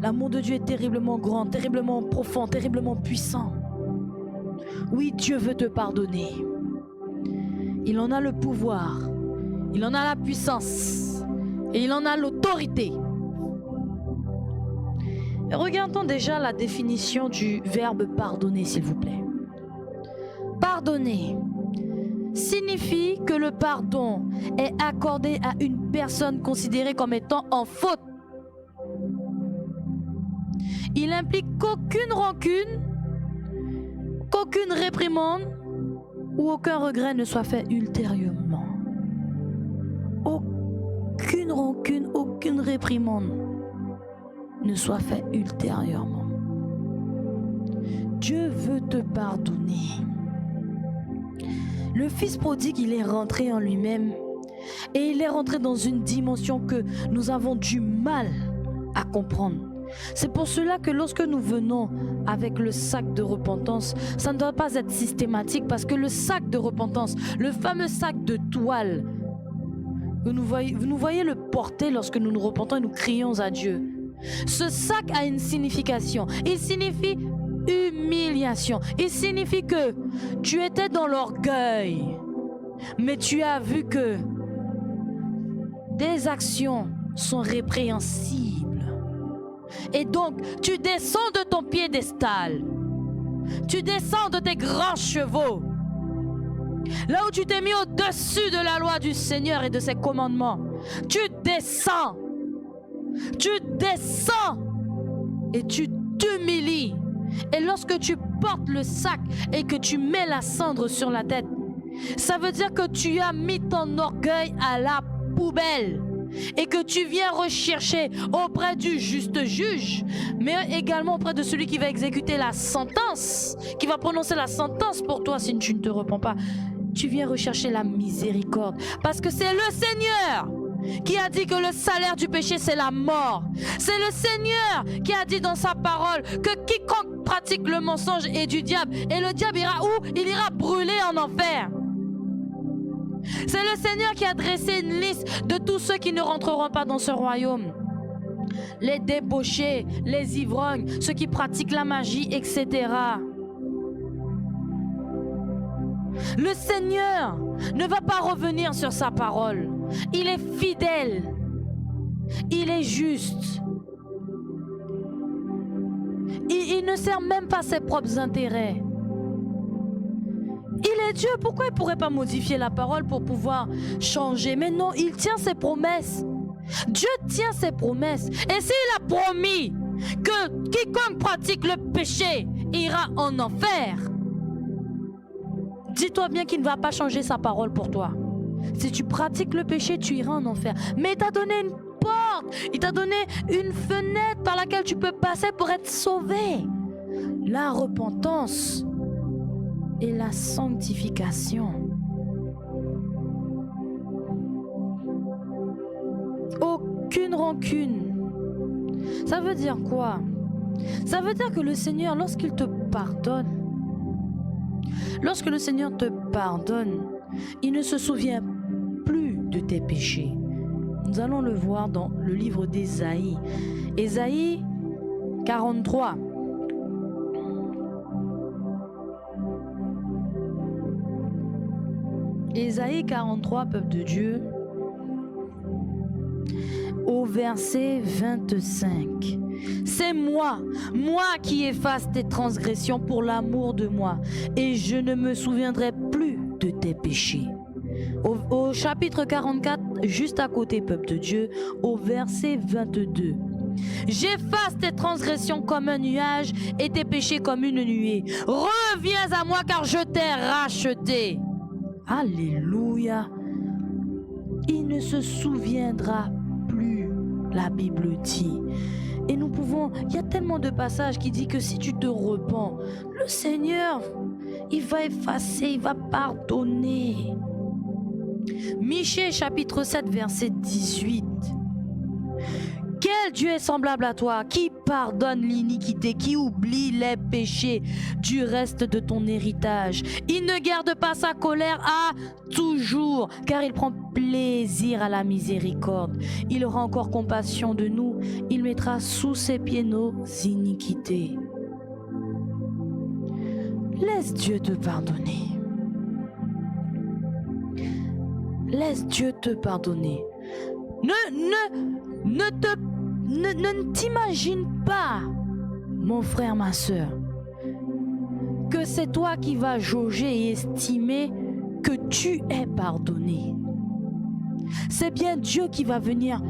L'amour de Dieu est terriblement grand, terriblement profond, terriblement puissant. Oui, Dieu veut te pardonner. Il en a le pouvoir, il en a la puissance et il en a l'autorité. Et regardons déjà la définition du verbe pardonner, s'il vous plaît. Pardonner signifie que le pardon est accordé à une personne considérée comme étant en faute. Il implique qu'aucune rancune, qu'aucune réprimande ou aucun regret ne soit fait ultérieurement. Aucune rancune, aucune réprimande ne soit fait ultérieurement. Dieu veut te pardonner. Le fils prodigue, il est rentré en lui-même et il est rentré dans une dimension que nous avons du mal à comprendre. C'est pour cela que lorsque nous venons avec le sac de repentance, ça ne doit pas être systématique, parce que le sac de repentance, le fameux sac de toile, vous nous voyez le porter lorsque nous nous repentons et nous crions à Dieu. Ce sac a une signification. Il signifie humiliation. Il signifie que tu étais dans l'orgueil, mais tu as vu que tes actions sont répréhensibles. Et donc, tu descends de ton piédestal. Tu descends de tes grands chevaux. Là où tu t'es mis au-dessus de la loi du Seigneur et de ses commandements. Tu descends. Tu descends. Et tu t'humilies. Et lorsque tu portes le sac et que tu mets la cendre sur la tête, ça veut dire que tu as mis ton orgueil à la poubelle. Et que tu viens rechercher auprès du juste juge, mais également auprès de celui qui va exécuter la sentence, qui va prononcer la sentence pour toi si tu ne te repens pas. Tu viens rechercher la miséricorde, parce que c'est le Seigneur qui a dit que le salaire du péché c'est la mort. C'est le Seigneur qui a dit dans sa parole que quiconque pratique le mensonge est du diable, et le diable ira où? Il ira brûler en enfer. C'est le Seigneur qui a dressé une liste de tous ceux qui ne rentreront pas dans ce royaume. Les débauchés, les ivrognes, ceux qui pratiquent la magie, etc. Le Seigneur ne va pas revenir sur sa parole. Il est fidèle. Il est juste. Il ne sert même pas ses propres intérêts. Il est Dieu, pourquoi il ne pourrait pas modifier la parole pour pouvoir changer? Mais non, il tient ses promesses. Dieu tient ses promesses. Et s'il a promis que quiconque pratique le péché ira en enfer, dis-toi bien qu'il ne va pas changer sa parole pour toi. Si tu pratiques le péché, tu iras en enfer. Mais il t'a donné une porte, il t'a donné une fenêtre par laquelle tu peux passer pour être sauvé. La repentance et la sanctification. Aucune rancune. Ça veut dire quoi? Ça veut dire que le Seigneur, lorsqu'il te pardonne, il ne se souvient plus de tes péchés. Nous allons le voir dans le livre d'Ésaïe. Ésaïe 43. Ésaïe 43, peuple de Dieu, au verset 25. C'est moi qui efface tes transgressions pour l'amour de moi, et je ne me souviendrai plus de tes péchés. Au chapitre 44, juste à côté, peuple de Dieu, au verset 22. J'efface tes transgressions comme un nuage et tes péchés comme une nuée. Reviens à moi car je t'ai racheté. Alléluia. Il ne se souviendra plus, la Bible dit. Et nous pouvons, il y a tellement de passages qui disent que si tu te repens, le Seigneur, il va effacer, il va pardonner. Michée chapitre 7 verset 18. Quel Dieu est semblable à toi, qui pardonne l'iniquité, qui oublie les péchés du reste de ton héritage. Il ne garde pas sa colère à toujours, car il prend plaisir à la miséricorde. Il aura encore compassion de nous, il mettra sous ses pieds nos iniquités. Laisse Dieu te pardonner. Laisse Dieu te pardonner. Ne t'imagine pas, mon frère, ma soeur, que c'est toi qui vas jauger et estimer que tu es pardonné. C'est bien Dieu qui va venir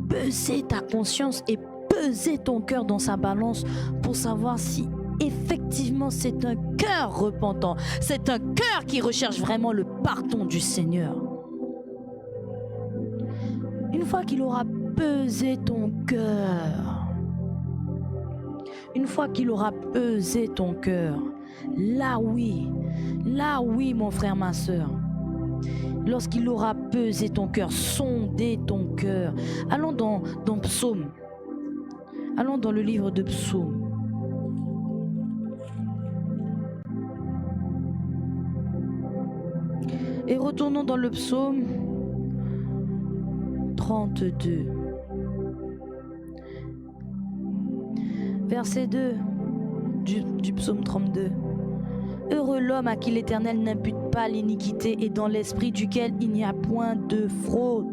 peser ta conscience et peser ton cœur dans sa balance pour savoir si effectivement c'est un cœur repentant, c'est un cœur qui recherche vraiment le pardon du Seigneur. Une fois qu'il aura pesé ton cœur, là oui, mon frère, ma soeur, lorsqu'il aura pesé ton cœur, sondé ton cœur, allons dans Psaume, allons dans le livre de Psaume. Et retournons dans le Psaume 32. Verset 2 du Psaume 32. Heureux l'homme à qui l'Éternel n'impute pas l'iniquité et dans l'esprit duquel il n'y a point de fraude.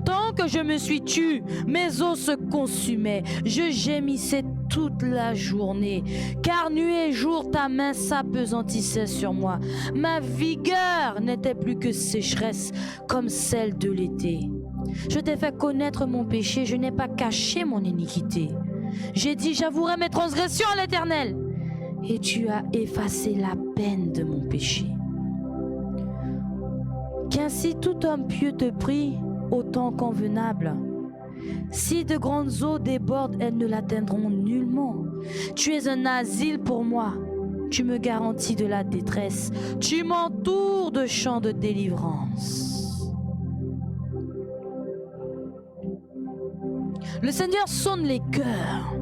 Tant que je me suis tue, mes os se consumaient, je gémissais toute la journée, car nuit et jour ta main s'apesantissait sur moi. Ma vigueur n'était plus que sécheresse, comme celle de l'été. Je t'ai fait connaître mon péché, je n'ai pas caché mon iniquité. J'ai dit, j'avouerai mes transgressions à l'Éternel, et tu as effacé la peine de mon péché. Qu'ainsi tout homme pieux te prie, au temps convenable. Si de grandes eaux débordent, elles ne l'atteindront nullement. Tu es un asile pour moi. Tu me garantis de la détresse. Tu m'entoures de chants de délivrance. Le Seigneur sonne les cœurs.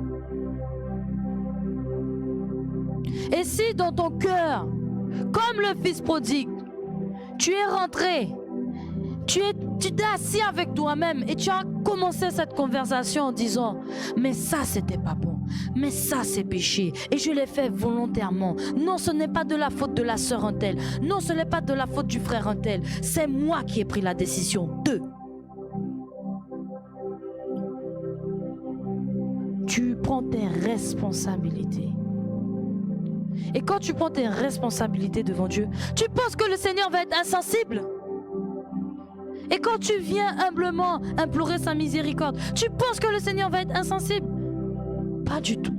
Et si dans ton cœur, comme le fils prodigue, Tu es rentré. Tu t'es assis avec toi-même et tu as commencé cette conversation en disant « Mais ça, c'était pas bon. Mais ça, c'est péché. Et je l'ai fait volontairement. Non, ce n'est pas de la faute de la sœur untel. Non, ce n'est pas de la faute du frère untel. C'est moi qui ai pris la décision de... » Tu prends tes responsabilités. Et quand tu prends tes responsabilités devant Dieu, tu penses que le Seigneur va être insensible? Et quand tu viens humblement implorer sa miséricorde, tu penses que le Seigneur va être insensible? Pas du tout.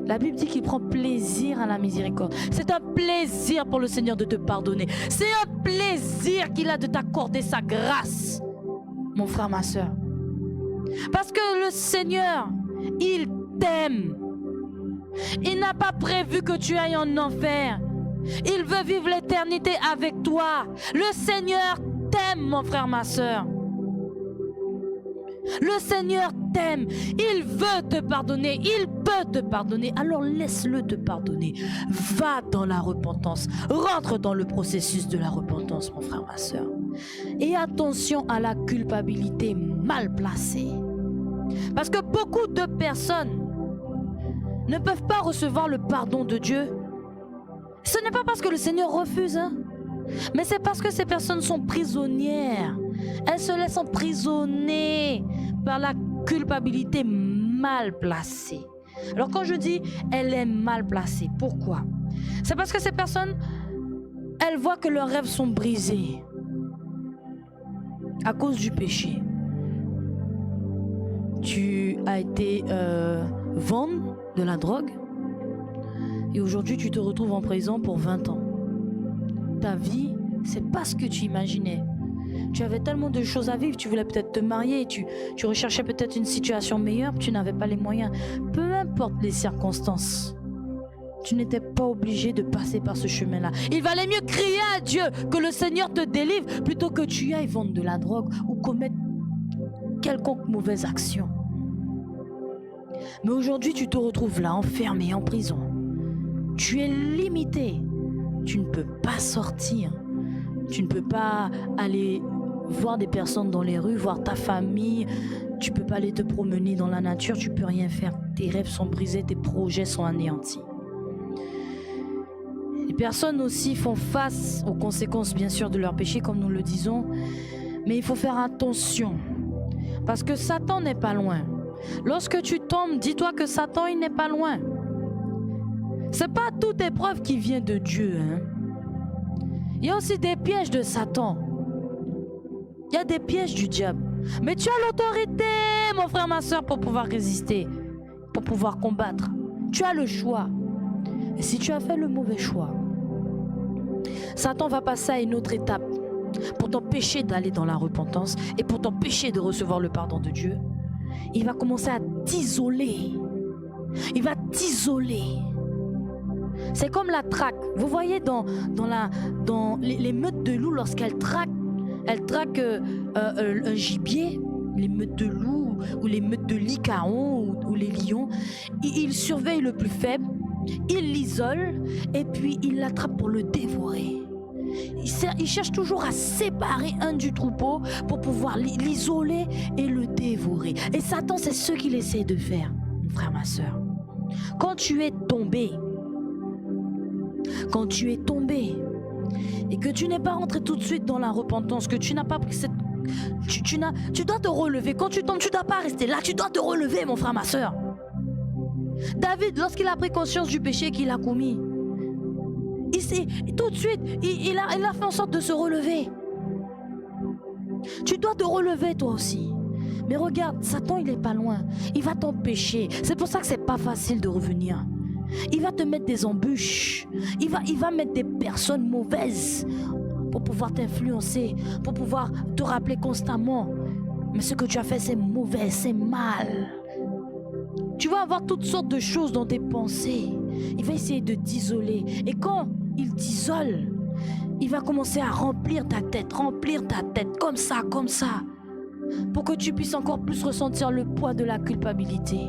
La Bible dit qu'il prend plaisir à la miséricorde. C'est un plaisir pour le Seigneur de te pardonner. C'est un plaisir qu'il a de t'accorder sa grâce, mon frère, ma soeur. Parce que le Seigneur, il t'aime. Il n'a pas prévu que tu ailles en enfer. Il veut vivre l'éternité avec toi. Le Seigneur t'aime, mon frère, ma soeur. Le Seigneur t'aime. Il veut te pardonner. Il peut te pardonner. Alors laisse-le te pardonner. Va dans la repentance. Rentre dans le processus de la repentance, mon frère, ma soeur. Et attention à la culpabilité mal placée. Parce que beaucoup de personnes ne peuvent pas recevoir le pardon de Dieu. Ce n'est pas parce que le Seigneur refuse, mais c'est parce que ces personnes sont prisonnières. Elles se laissent emprisonner par la culpabilité mal placée. Alors quand je dis elle est mal placée, pourquoi? C'est parce que ces personnes, elles voient que leurs rêves sont brisés à cause du péché. Tu as été vendre de la drogue et aujourd'hui tu te retrouves en prison pour 20 ans. Ta vie, c'est pas ce que tu imaginais. Tu avais tellement de choses à vivre, tu voulais peut-être te marier, tu recherchais peut-être une situation meilleure, tu n'avais pas les moyens. Peu importe les circonstances, tu n'étais pas obligé de passer par ce chemin-là. Il valait mieux crier à Dieu que le Seigneur te délivre plutôt que tu ailles vendre de la drogue ou commettre quelconque mauvaise action. Mais aujourd'hui, tu te retrouves là, enfermé en prison. Tu es limité. Tu ne peux pas sortir. Tu ne peux pas aller voir des personnes dans les rues, voir ta famille. Tu ne peux pas aller te promener dans la nature. Tu ne peux rien faire. Tes rêves sont brisés, tes projets sont anéantis. Les personnes aussi font face aux conséquences, bien sûr, de leur péché, comme nous le disons. Mais il faut faire attention. Parce que Satan n'est pas loin. Lorsque tu tombes, dis-toi que Satan, il n'est pas loin. C'est pas toute épreuve qui vient de Dieu. Il y a aussi des pièges de Satan. Il y a des pièges du diable. Mais tu as l'autorité, mon frère, ma soeur, pour pouvoir résister, pour pouvoir combattre. Tu as le choix. Et si tu as fait le mauvais choix, Satan va passer à une autre étape pour t'empêcher d'aller dans la repentance et pour t'empêcher de recevoir le pardon de Dieu. Il va commencer à t'isoler. Il va t'isoler. C'est comme la traque. Vous voyez dans les meutes de loups, lorsqu'elles traquent un gibier, les meutes de loups ou les meutes de lycaons ou les lions, ils surveillent le plus faible, ils l'isolent et puis ils l'attrapent pour le dévorer. Ils cherchent toujours à séparer un du troupeau pour pouvoir l'isoler et le dévorer. Et Satan, c'est ce qu'il essaie de faire, mon frère, ma soeur. Quand tu es tombé et que tu n'es pas rentré tout de suite dans la repentance, que tu n'as pas pris cette... Tu dois te relever. Quand tu tombes, tu ne dois pas rester là. Tu dois te relever, mon frère, ma soeur. David, lorsqu'il a pris conscience du péché qu'il a commis, tout de suite, il a fait en sorte de se relever. Tu dois te relever toi aussi. Mais regarde, Satan, il n'est pas loin. Il va t'empêcher. C'est pour ça que c'est pas facile de revenir. Il va te mettre des embûches. Il va mettre des personnes mauvaises pour pouvoir t'influencer, pour pouvoir te rappeler constamment. Mais ce que tu as fait, c'est mauvais, c'est mal. Tu vas avoir toutes sortes de choses dans tes pensées. Il va essayer de t'isoler. Et quand il t'isole, il va commencer à remplir ta tête, comme ça, pour que tu puisses encore plus ressentir le poids de la culpabilité.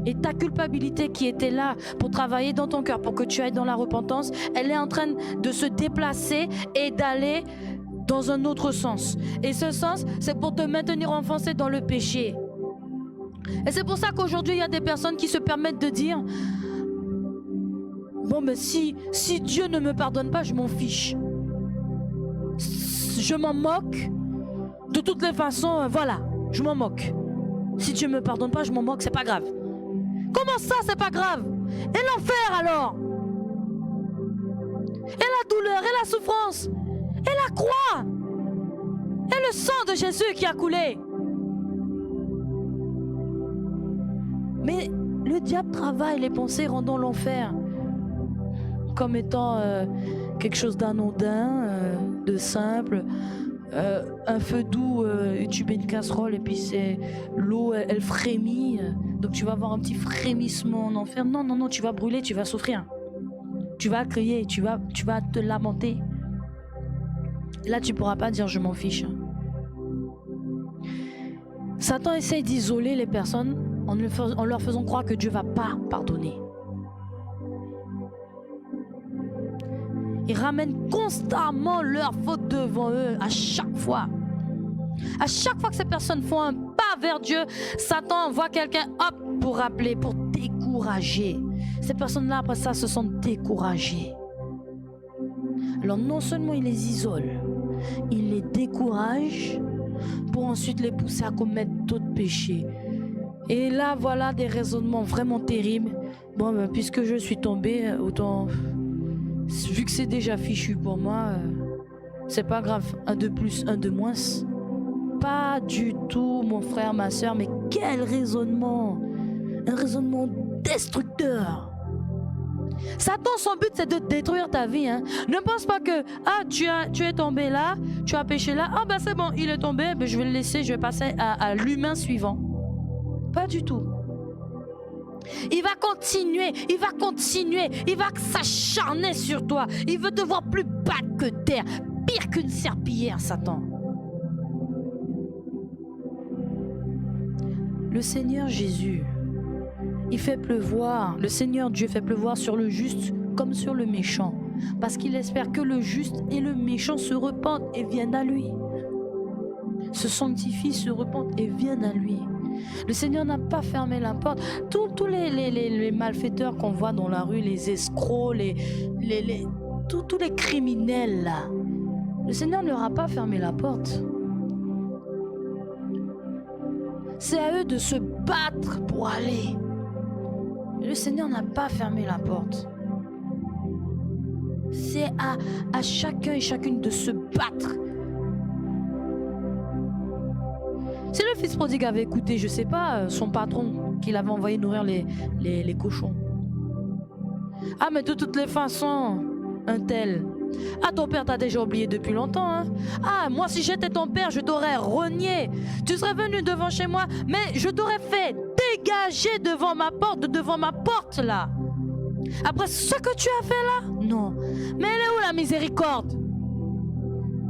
Et ta culpabilité qui était là pour travailler dans ton cœur, pour que tu ailles dans la repentance, elle est en train de se déplacer et d'aller dans un autre sens. Et ce sens, c'est pour te maintenir enfoncé dans le péché. Et c'est pour ça qu'aujourd'hui, il y a des personnes qui se permettent de dire « Bon, mais si Dieu ne me pardonne pas, je m'en fiche. Je m'en moque. De toutes les façons, voilà, je m'en moque. Si Dieu ne me pardonne pas, je m'en moque, c'est pas grave. » Comment ça, c'est pas grave? Et l'enfer alors? Et la douleur, et la souffrance, et la croix, et le sang de Jésus qui a coulé. Mais le diable travaille les pensées rendant l'enfer comme étant quelque chose d'anodin, de simple. Un feu doux, tu mets une casserole et puis c'est l'eau, elle frémit. Donc tu vas avoir un petit frémissement en enfer. Non, tu vas brûler, tu vas souffrir. Tu vas crier, tu vas te lamenter. Là, tu pourras pas dire je m'en fiche. Satan essaye d'isoler les personnes en leur faisant croire que Dieu va pas pardonner. Ils ramènent constamment leurs fautes devant eux à chaque fois. À chaque fois que ces personnes font un pas vers Dieu, Satan envoie quelqu'un pour rappeler, pour décourager. Ces personnes-là, après ça, se sentent découragées. Alors non seulement il les isole, il les décourage pour ensuite les pousser à commettre d'autres péchés. Et là, voilà des raisonnements vraiment terribles. Bon, ben, puisque je suis tombé, autant... Vu que c'est déjà fichu pour moi, c'est pas grave. Un de plus, un de moins. Pas du tout, mon frère, ma soeur, mais quel raisonnement! Un raisonnement destructeur. Satan, son but, c'est de détruire ta vie. Hein. Ne pense pas que tu es tombé là, tu as péché là. Ah ben c'est bon, il est tombé, ben, je vais le laisser, je vais passer à l'humain suivant. Pas du tout. Il va continuer, il va s'acharner sur toi. Il veut te voir plus bas que terre, pire qu'une serpillière, Satan. Le Seigneur Jésus, il fait pleuvoir, le Seigneur Dieu fait pleuvoir sur le juste comme sur le méchant, parce qu'il espère que le juste et le méchant se repentent et viennent à lui. Se sanctifient, se repentent et viennent à lui. Le Seigneur n'a pas fermé la porte. Tous les malfaiteurs qu'on voit dans la rue, les escrocs, tous les criminels là, le Seigneur ne leur a pas fermé la porte. C'est à eux de se battre pour aller. Le Seigneur n'a pas fermé la porte. C'est à chacun et chacune de se battre. Si le fils prodigue avait écouté, je sais pas, son patron qui l'avait envoyé nourrir les cochons. Ah mais de toutes les façons, un tel. Ah ton père t'a déjà oublié depuis longtemps. Hein? Ah moi si j'étais ton père, je t'aurais renié. Tu serais venu devant chez moi, mais je t'aurais fait dégager devant ma porte là. Après ce que tu as fait là, non. Mais elle est où la miséricorde?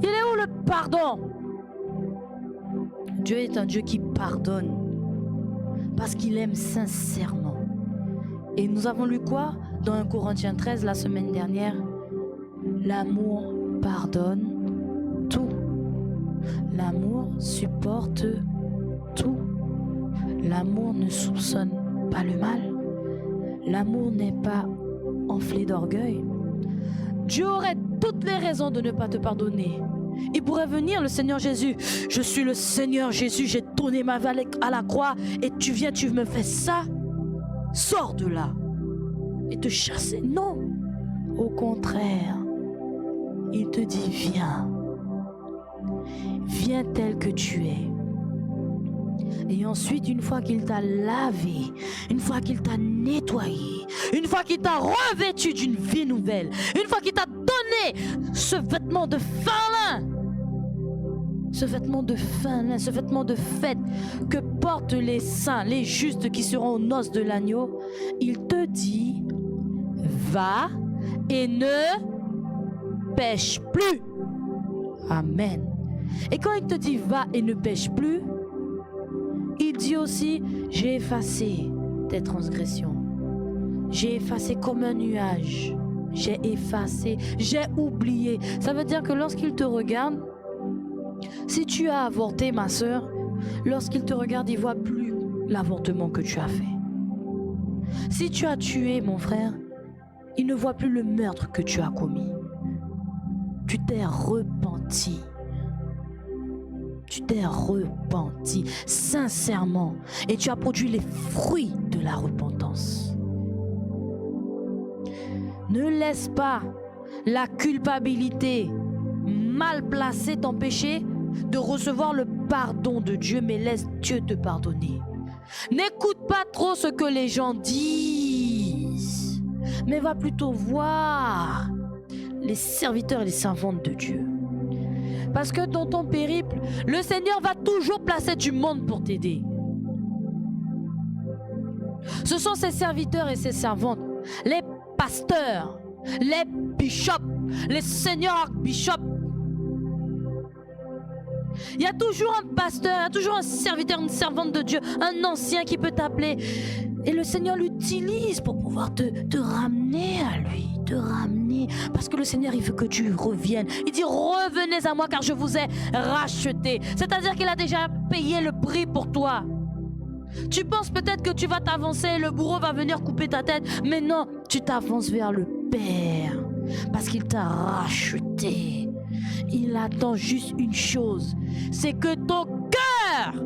Il est où le pardon? Dieu est un Dieu qui pardonne parce qu'il aime sincèrement. Et nous avons lu quoi dans 1 Corinthiens 13 la semaine dernière? L'amour pardonne tout. L'amour supporte tout. L'amour ne soupçonne pas le mal. L'amour n'est pas enflé d'orgueil. Dieu aurait toutes les raisons de ne pas te pardonner. Il pourrait venir, le Seigneur Jésus. Je suis le Seigneur Jésus, j'ai donné ma vie à la croix et tu viens, tu me fais ça. Sors de là. Et te chasser. Non. Au contraire, il te dit viens. Viens tel que tu es. Et ensuite, une fois qu'il t'a lavé, une fois qu'il t'a nettoyé, une fois qu'il t'a revêtu d'une vie nouvelle, une fois qu'il t'a donné ce vêtement de fin lin, ce vêtement de fête que portent les saints, les justes qui seront aux noces de l'agneau, il te dit, va et ne pêche plus. Amen. Et quand il te dit va et ne pêche plus, il dit aussi, j'ai effacé tes transgressions. J'ai effacé comme un nuage. J'ai effacé, j'ai oublié. Ça veut dire que lorsqu'il te regarde, si tu as avorté, ma sœur, lorsqu'il te regarde, il ne voit plus l'avortement que tu as fait. Si tu as tué, mon frère, il ne voit plus le meurtre que tu as commis. Tu t'es repenti. Tu t'es repenti sincèrement et tu as produit les fruits de la repentance. Ne laisse pas la culpabilité mal placée t'empêcher de recevoir le pardon de Dieu, mais laisse Dieu te pardonner. N'écoute pas trop ce que les gens disent, mais va plutôt voir les serviteurs et les servantes de Dieu. Parce que dans ton périple, le Seigneur va toujours placer du monde pour t'aider. Ce sont ses serviteurs et ses servantes, les pasteurs, les bishops, les seigneurs archbishops. Il y a toujours un pasteur, il y a toujours un serviteur, une servante de Dieu, un ancien qui peut t'appeler. Et le Seigneur l'utilise pour pouvoir te ramener à lui, te ramener. Parce que le Seigneur, il veut que tu reviennes. Il dit, revenez à moi car je vous ai racheté. C'est-à-dire qu'il a déjà payé le prix pour toi. Tu penses peut-être que tu vas t'avancer, le bourreau va venir couper ta tête. Mais non, tu t'avances vers le Père. Parce qu'il t'a racheté. Il attend juste une chose, c'est que ton cœur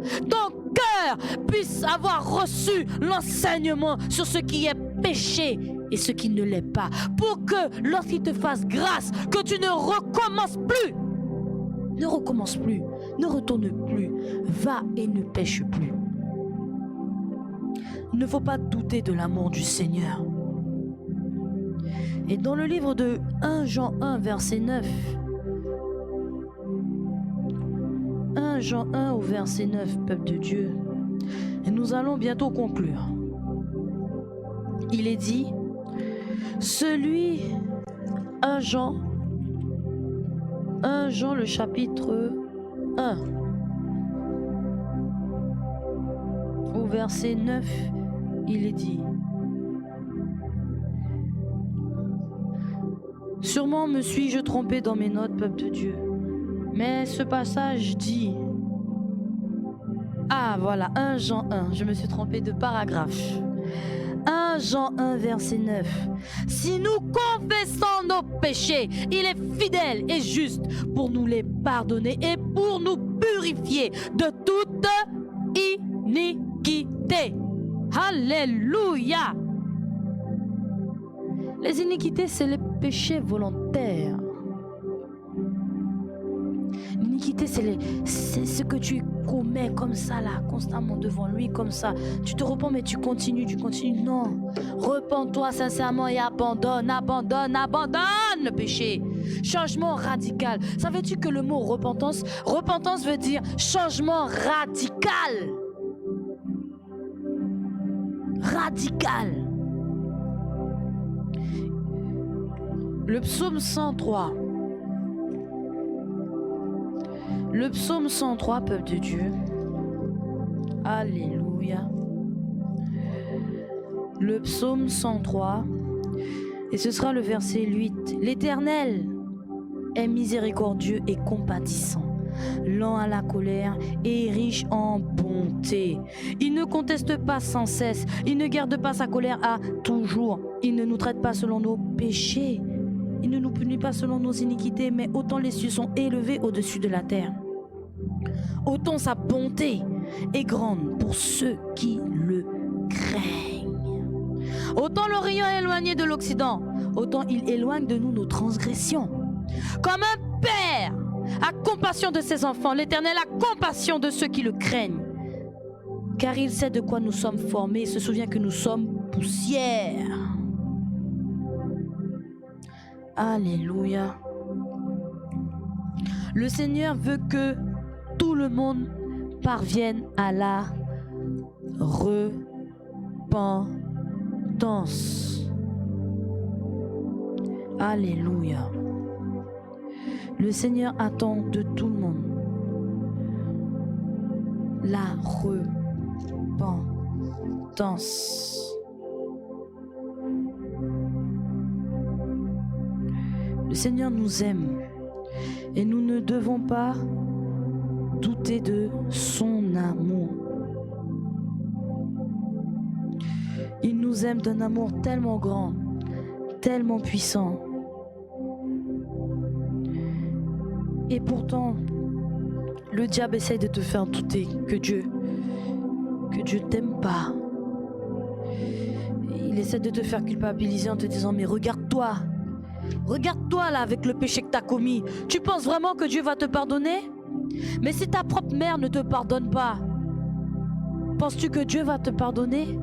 puisse avoir reçu l'enseignement sur ce qui est péché et ce qui ne l'est pas, pour que lorsqu'il te fasse grâce, que tu ne recommences plus, ne retourne plus, va et ne pêche plus. Il ne faut pas douter de l'amour du Seigneur. Et dans le livre de 1 Jean 1, verset 9, 1 Jean 1 au verset 9, peuple de Dieu, et nous allons bientôt conclure. Il est dit, 1 Jean le chapitre 1, au verset 9, il est dit, sûrement me suis-je trompé dans mes notes, peuple de Dieu. Mais ce passage dit... Ah voilà, 1 Jean 1, je me suis trompé de paragraphe. 1 Jean 1, verset 9. Si nous confessons nos péchés, il est fidèle et juste pour nous les pardonner et pour nous purifier de toute iniquité. Alléluia! Les iniquités, c'est les péchés volontaires. L'iniquité, c'est ce que tu commets comme ça, là, constamment devant lui, comme ça. Tu te repens, mais tu continues. Non. Repens-toi sincèrement et abandonne le péché. Changement radical. Savais-tu que le mot repentance veut dire changement radical. Radical. Le psaume 103. Le psaume 103, peuple de Dieu. Alléluia. Le psaume 103. Et ce sera le verset 8. L'Éternel est miséricordieux et compatissant, lent à la colère et riche en bonté. Il ne conteste pas sans cesse. Il ne garde pas sa colère à toujours. Il ne nous traite pas selon nos péchés. Il ne nous punit pas selon nos iniquités, mais autant les cieux sont élevés au-dessus de la terre, autant sa bonté est grande pour ceux qui le craignent. Autant l'Orient est éloigné de l'Occident, autant il éloigne de nous nos transgressions. Comme un père a compassion de ses enfants, l'Éternel a compassion de ceux qui le craignent. Car il sait de quoi nous sommes formés, il se souvient que nous sommes poussière. Alléluia. Le Seigneur veut que tout le monde parvienne à la repentance. Alléluia. Le Seigneur attend de tout le monde la repentance. repentance. Le Seigneur nous aime et nous ne devons pas douter de son amour. Il nous aime d'un amour tellement grand, tellement puissant. Et pourtant, le diable essaye de te faire douter que Dieu t'aime pas. Il essaie de te faire culpabiliser en te disant, mais regarde-toi là avec le péché que tu as commis. Tu penses vraiment que Dieu va te pardonner? Mais si ta propre mère ne te pardonne pas, penses-tu que Dieu va te pardonner?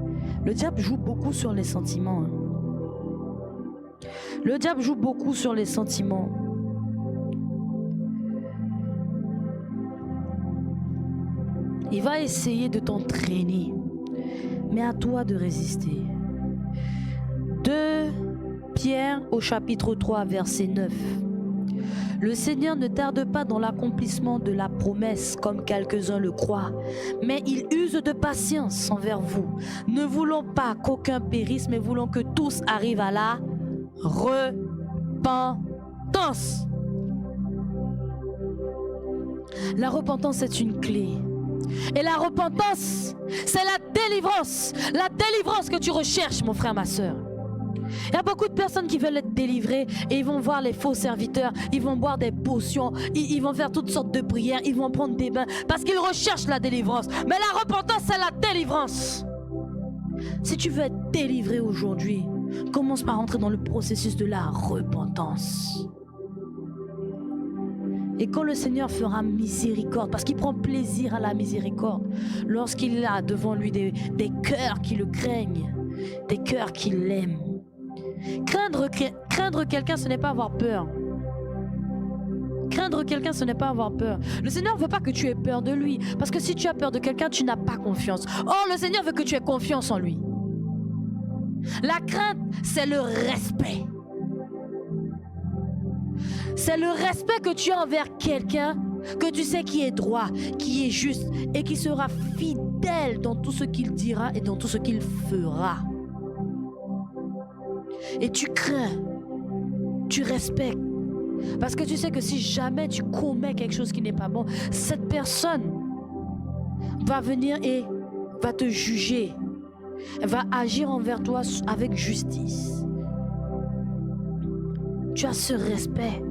Le diable joue beaucoup sur les sentiments. Le diable joue beaucoup sur les sentiments. Il va essayer de t'entraîner, mais à toi de résister. 2 Pierre au chapitre 3, verset 9. Le Seigneur ne tarde pas dans l'accomplissement de la promesse, comme quelques-uns le croient, mais il use de patience envers vous, ne voulant pas qu'aucun périsse, mais voulant que tous arrivent à la repentance. La repentance est une clé. Et la repentance, c'est la délivrance que tu recherches, mon frère, ma soeur. Il y a beaucoup de personnes qui veulent être délivrées et ils vont voir les faux serviteurs, ils vont boire des potions, ils vont faire toutes sortes de prières, ils vont prendre des bains parce qu'ils recherchent la délivrance. Mais la repentance, c'est la délivrance. Si tu veux être délivré aujourd'hui, commence par entrer dans le processus de la repentance. Et quand le Seigneur fera miséricorde, parce qu'il prend plaisir à la miséricorde, lorsqu'il a devant lui des cœurs qui le craignent, des cœurs qui l'aiment. Craindre quelqu'un, ce n'est pas avoir peur. Craindre quelqu'un, ce n'est pas avoir peur. Le Seigneur ne veut pas que tu aies peur de lui, parce que si tu as peur de quelqu'un, tu n'as pas confiance. Or, le Seigneur veut que tu aies confiance en lui. La crainte, c'est le respect. C'est le respect que tu as envers quelqu'un que tu sais qui est droit, qui est juste et qui sera fidèle dans tout ce qu'il dira et dans tout ce qu'il fera. Et tu crains, tu respectes. Parce que tu sais que si jamais tu commets quelque chose qui n'est pas bon, cette personne va venir et va te juger. Elle va agir envers toi avec justice. Tu as ce respect,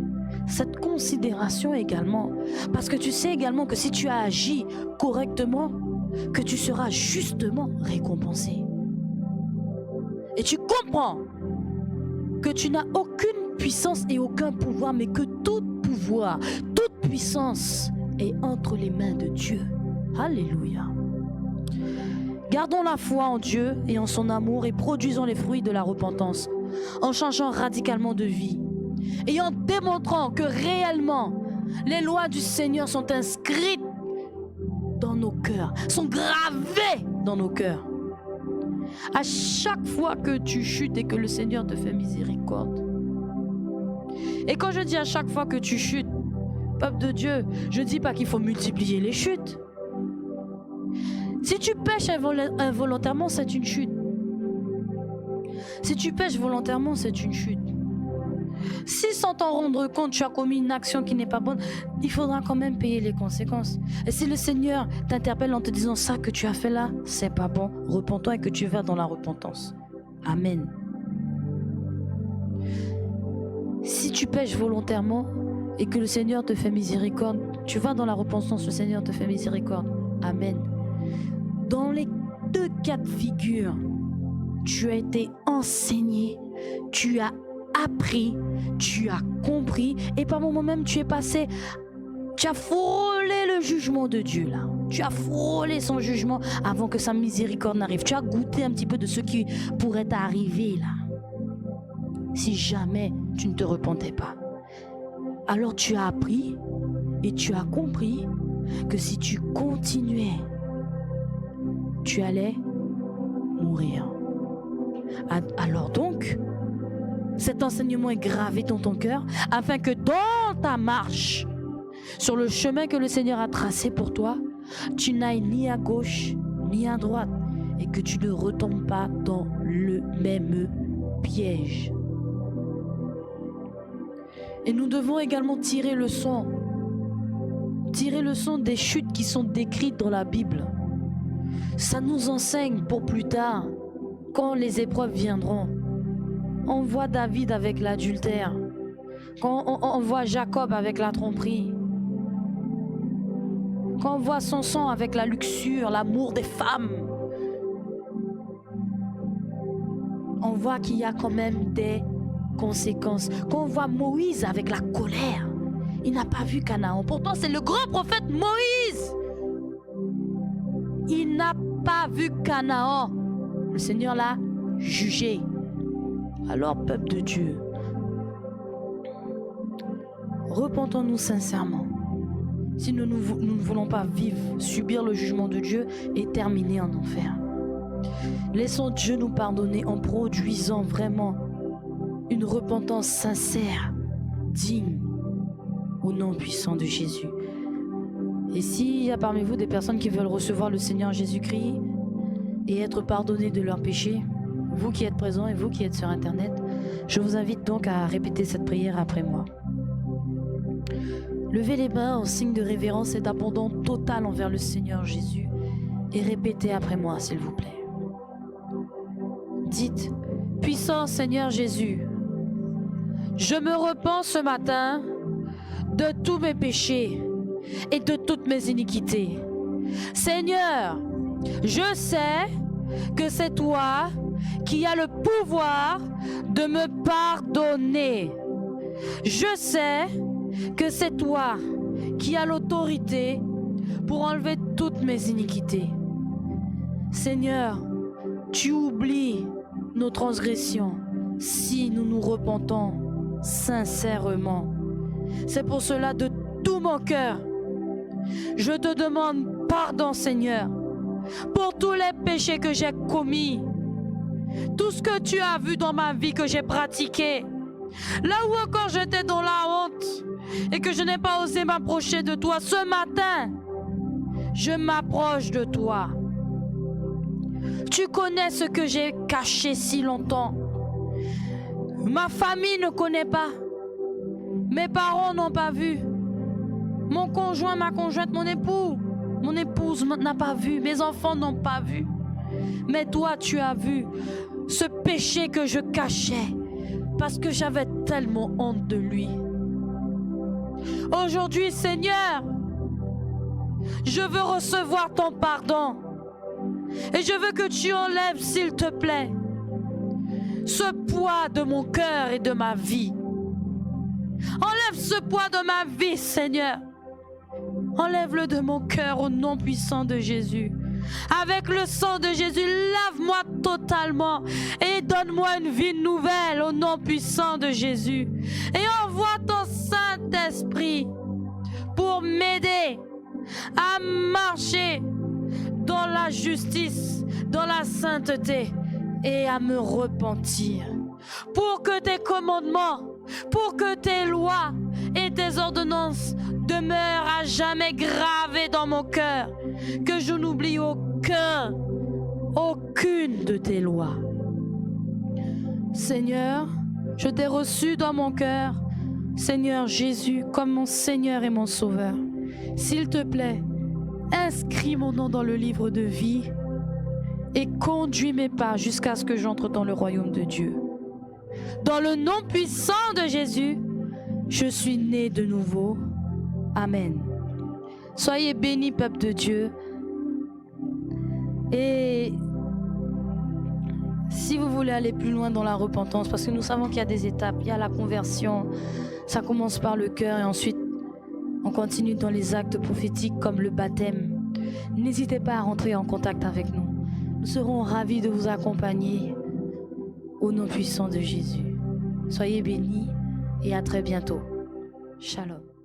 cette considération également. Parce que tu sais également que si tu as agi correctement, que tu seras justement récompensé. Et tu comprends que tu n'as aucune puissance et aucun pouvoir, mais que tout pouvoir, toute puissance est entre les mains de Dieu. Alléluia. Gardons la foi en Dieu et en son amour et produisons les fruits de la repentance en changeant radicalement de vie et en démontrant que réellement les lois du Seigneur sont inscrites dans nos cœurs, sont gravées dans nos cœurs. À chaque fois que tu chutes et que le Seigneur te fait miséricorde. Et quand je dis à chaque fois que tu chutes, peuple de Dieu, je ne dis pas qu'il faut multiplier les chutes. Si tu pêches involontairement, c'est une chute. Si tu pêches volontairement, c'est une chute. Si sans t'en rendre compte, tu as commis une action qui n'est pas bonne, il faudra quand même payer les conséquences. Et si le Seigneur t'interpelle en te disant ça que tu as fait là, c'est pas bon, repens-toi et que tu vas dans la repentance. Amen. Si tu pêches volontairement et que le Seigneur te fait miséricorde, tu vas dans la repentance, le Seigneur te fait miséricorde. Amen. Dans les 2 cas de figure, tu as été enseigné, tu as appris, tu as compris et par moments même tu es passé, tu as frôlé le jugement de Dieu là. Tu as frôlé son jugement avant que sa miséricorde n'arrive. Tu as goûté un petit peu de ce qui pourrait t'arriver là. Si jamais tu ne te repentais pas. Alors tu as appris et tu as compris que si tu continuais, tu allais mourir. Alors donc, cet enseignement est gravé dans ton cœur afin que dans ta marche, sur le chemin que le Seigneur a tracé pour toi, tu n'ailles ni à gauche ni à droite et que tu ne retombes pas dans le même piège. Et nous devons également tirer leçon des chutes qui sont décrites dans la Bible. Ça nous enseigne pour plus tard, quand les épreuves viendront. On voit David avec l'adultère, quand on voit Jacob avec la tromperie, quand on voit Samson avec la luxure, l'amour des femmes. On voit qu'il y a quand même des conséquences. Quand on voit Moïse avec la colère, il n'a pas vu Canaan. Pourtant, c'est le grand prophète Moïse. Il n'a pas vu Canaan. Le Seigneur l'a jugé. Alors, peuple de Dieu, repentons-nous sincèrement. Si nous ne voulons pas vivre, subir le jugement de Dieu et terminer en enfer. Laissons Dieu nous pardonner en produisant vraiment une repentance sincère, digne, au nom puissant de Jésus. Et s'il y a parmi vous des personnes qui veulent recevoir le Seigneur Jésus-Christ et être pardonnés de leurs péchés, vous qui êtes présents et vous qui êtes sur Internet, je vous invite donc à répéter cette prière après moi. Levez les mains en signe de révérence et d'abandon total envers le Seigneur Jésus et répétez après moi, s'il vous plaît. Dites, puissant Seigneur Jésus, je me repens ce matin de tous mes péchés et de toutes mes iniquités. Seigneur, je sais que c'est toi qui as le pouvoir de me pardonner. Je sais que c'est toi qui as l'autorité pour enlever toutes mes iniquités. Seigneur, tu oublies nos transgressions si nous nous repentons sincèrement. C'est pour cela de tout mon cœur, je te demande pardon, Seigneur, pour tous les péchés que j'ai commis, tout ce que tu as vu dans ma vie que j'ai pratiqué, là où encore j'étais dans la honte et que je n'ai pas osé m'approcher de toi. Ce matin, je m'approche de toi. Tu connais ce que j'ai caché si longtemps. Ma famille ne connaît pas. Mes parents n'ont pas vu. Mon conjoint, ma conjointe, mon épouse n'a pas vu. Mes enfants n'ont pas vu. Mais toi, tu as vu ce péché que je cachais parce que j'avais tellement honte de lui. Aujourd'hui, Seigneur, je veux recevoir ton pardon. Et je veux que tu enlèves, s'il te plaît, ce poids de mon cœur et de ma vie. Enlève ce poids de ma vie, Seigneur. Enlève-le de mon cœur au nom puissant de Jésus. Avec le sang de Jésus, lave-moi totalement et donne-moi une vie nouvelle au nom puissant de Jésus. Et envoie ton Saint-Esprit pour m'aider à marcher dans la justice, dans la sainteté et à me repentir. Pour que tes commandements, pour que tes lois et tes ordonnances demeurent à jamais gravées dans mon cœur, que je n'oublie aucune de tes lois. Seigneur, je t'ai reçu dans mon cœur, Seigneur Jésus, comme mon Seigneur et mon Sauveur. S'il te plaît, inscris mon nom dans le livre de vie et conduis mes pas jusqu'à ce que j'entre dans le royaume de Dieu. Dans le nom puissant de Jésus, je suis né de nouveau. Amen. Soyez bénis, peuple de Dieu. Et si vous voulez aller plus loin dans la repentance, parce que nous savons qu'il y a des étapes, il y a la conversion, ça commence par le cœur et ensuite on continue dans les actes prophétiques comme le baptême. N'hésitez pas à rentrer en contact avec nous. Nous serons ravis de vous accompagner au nom puissant de Jésus. Soyez bénis et à très bientôt. Shalom.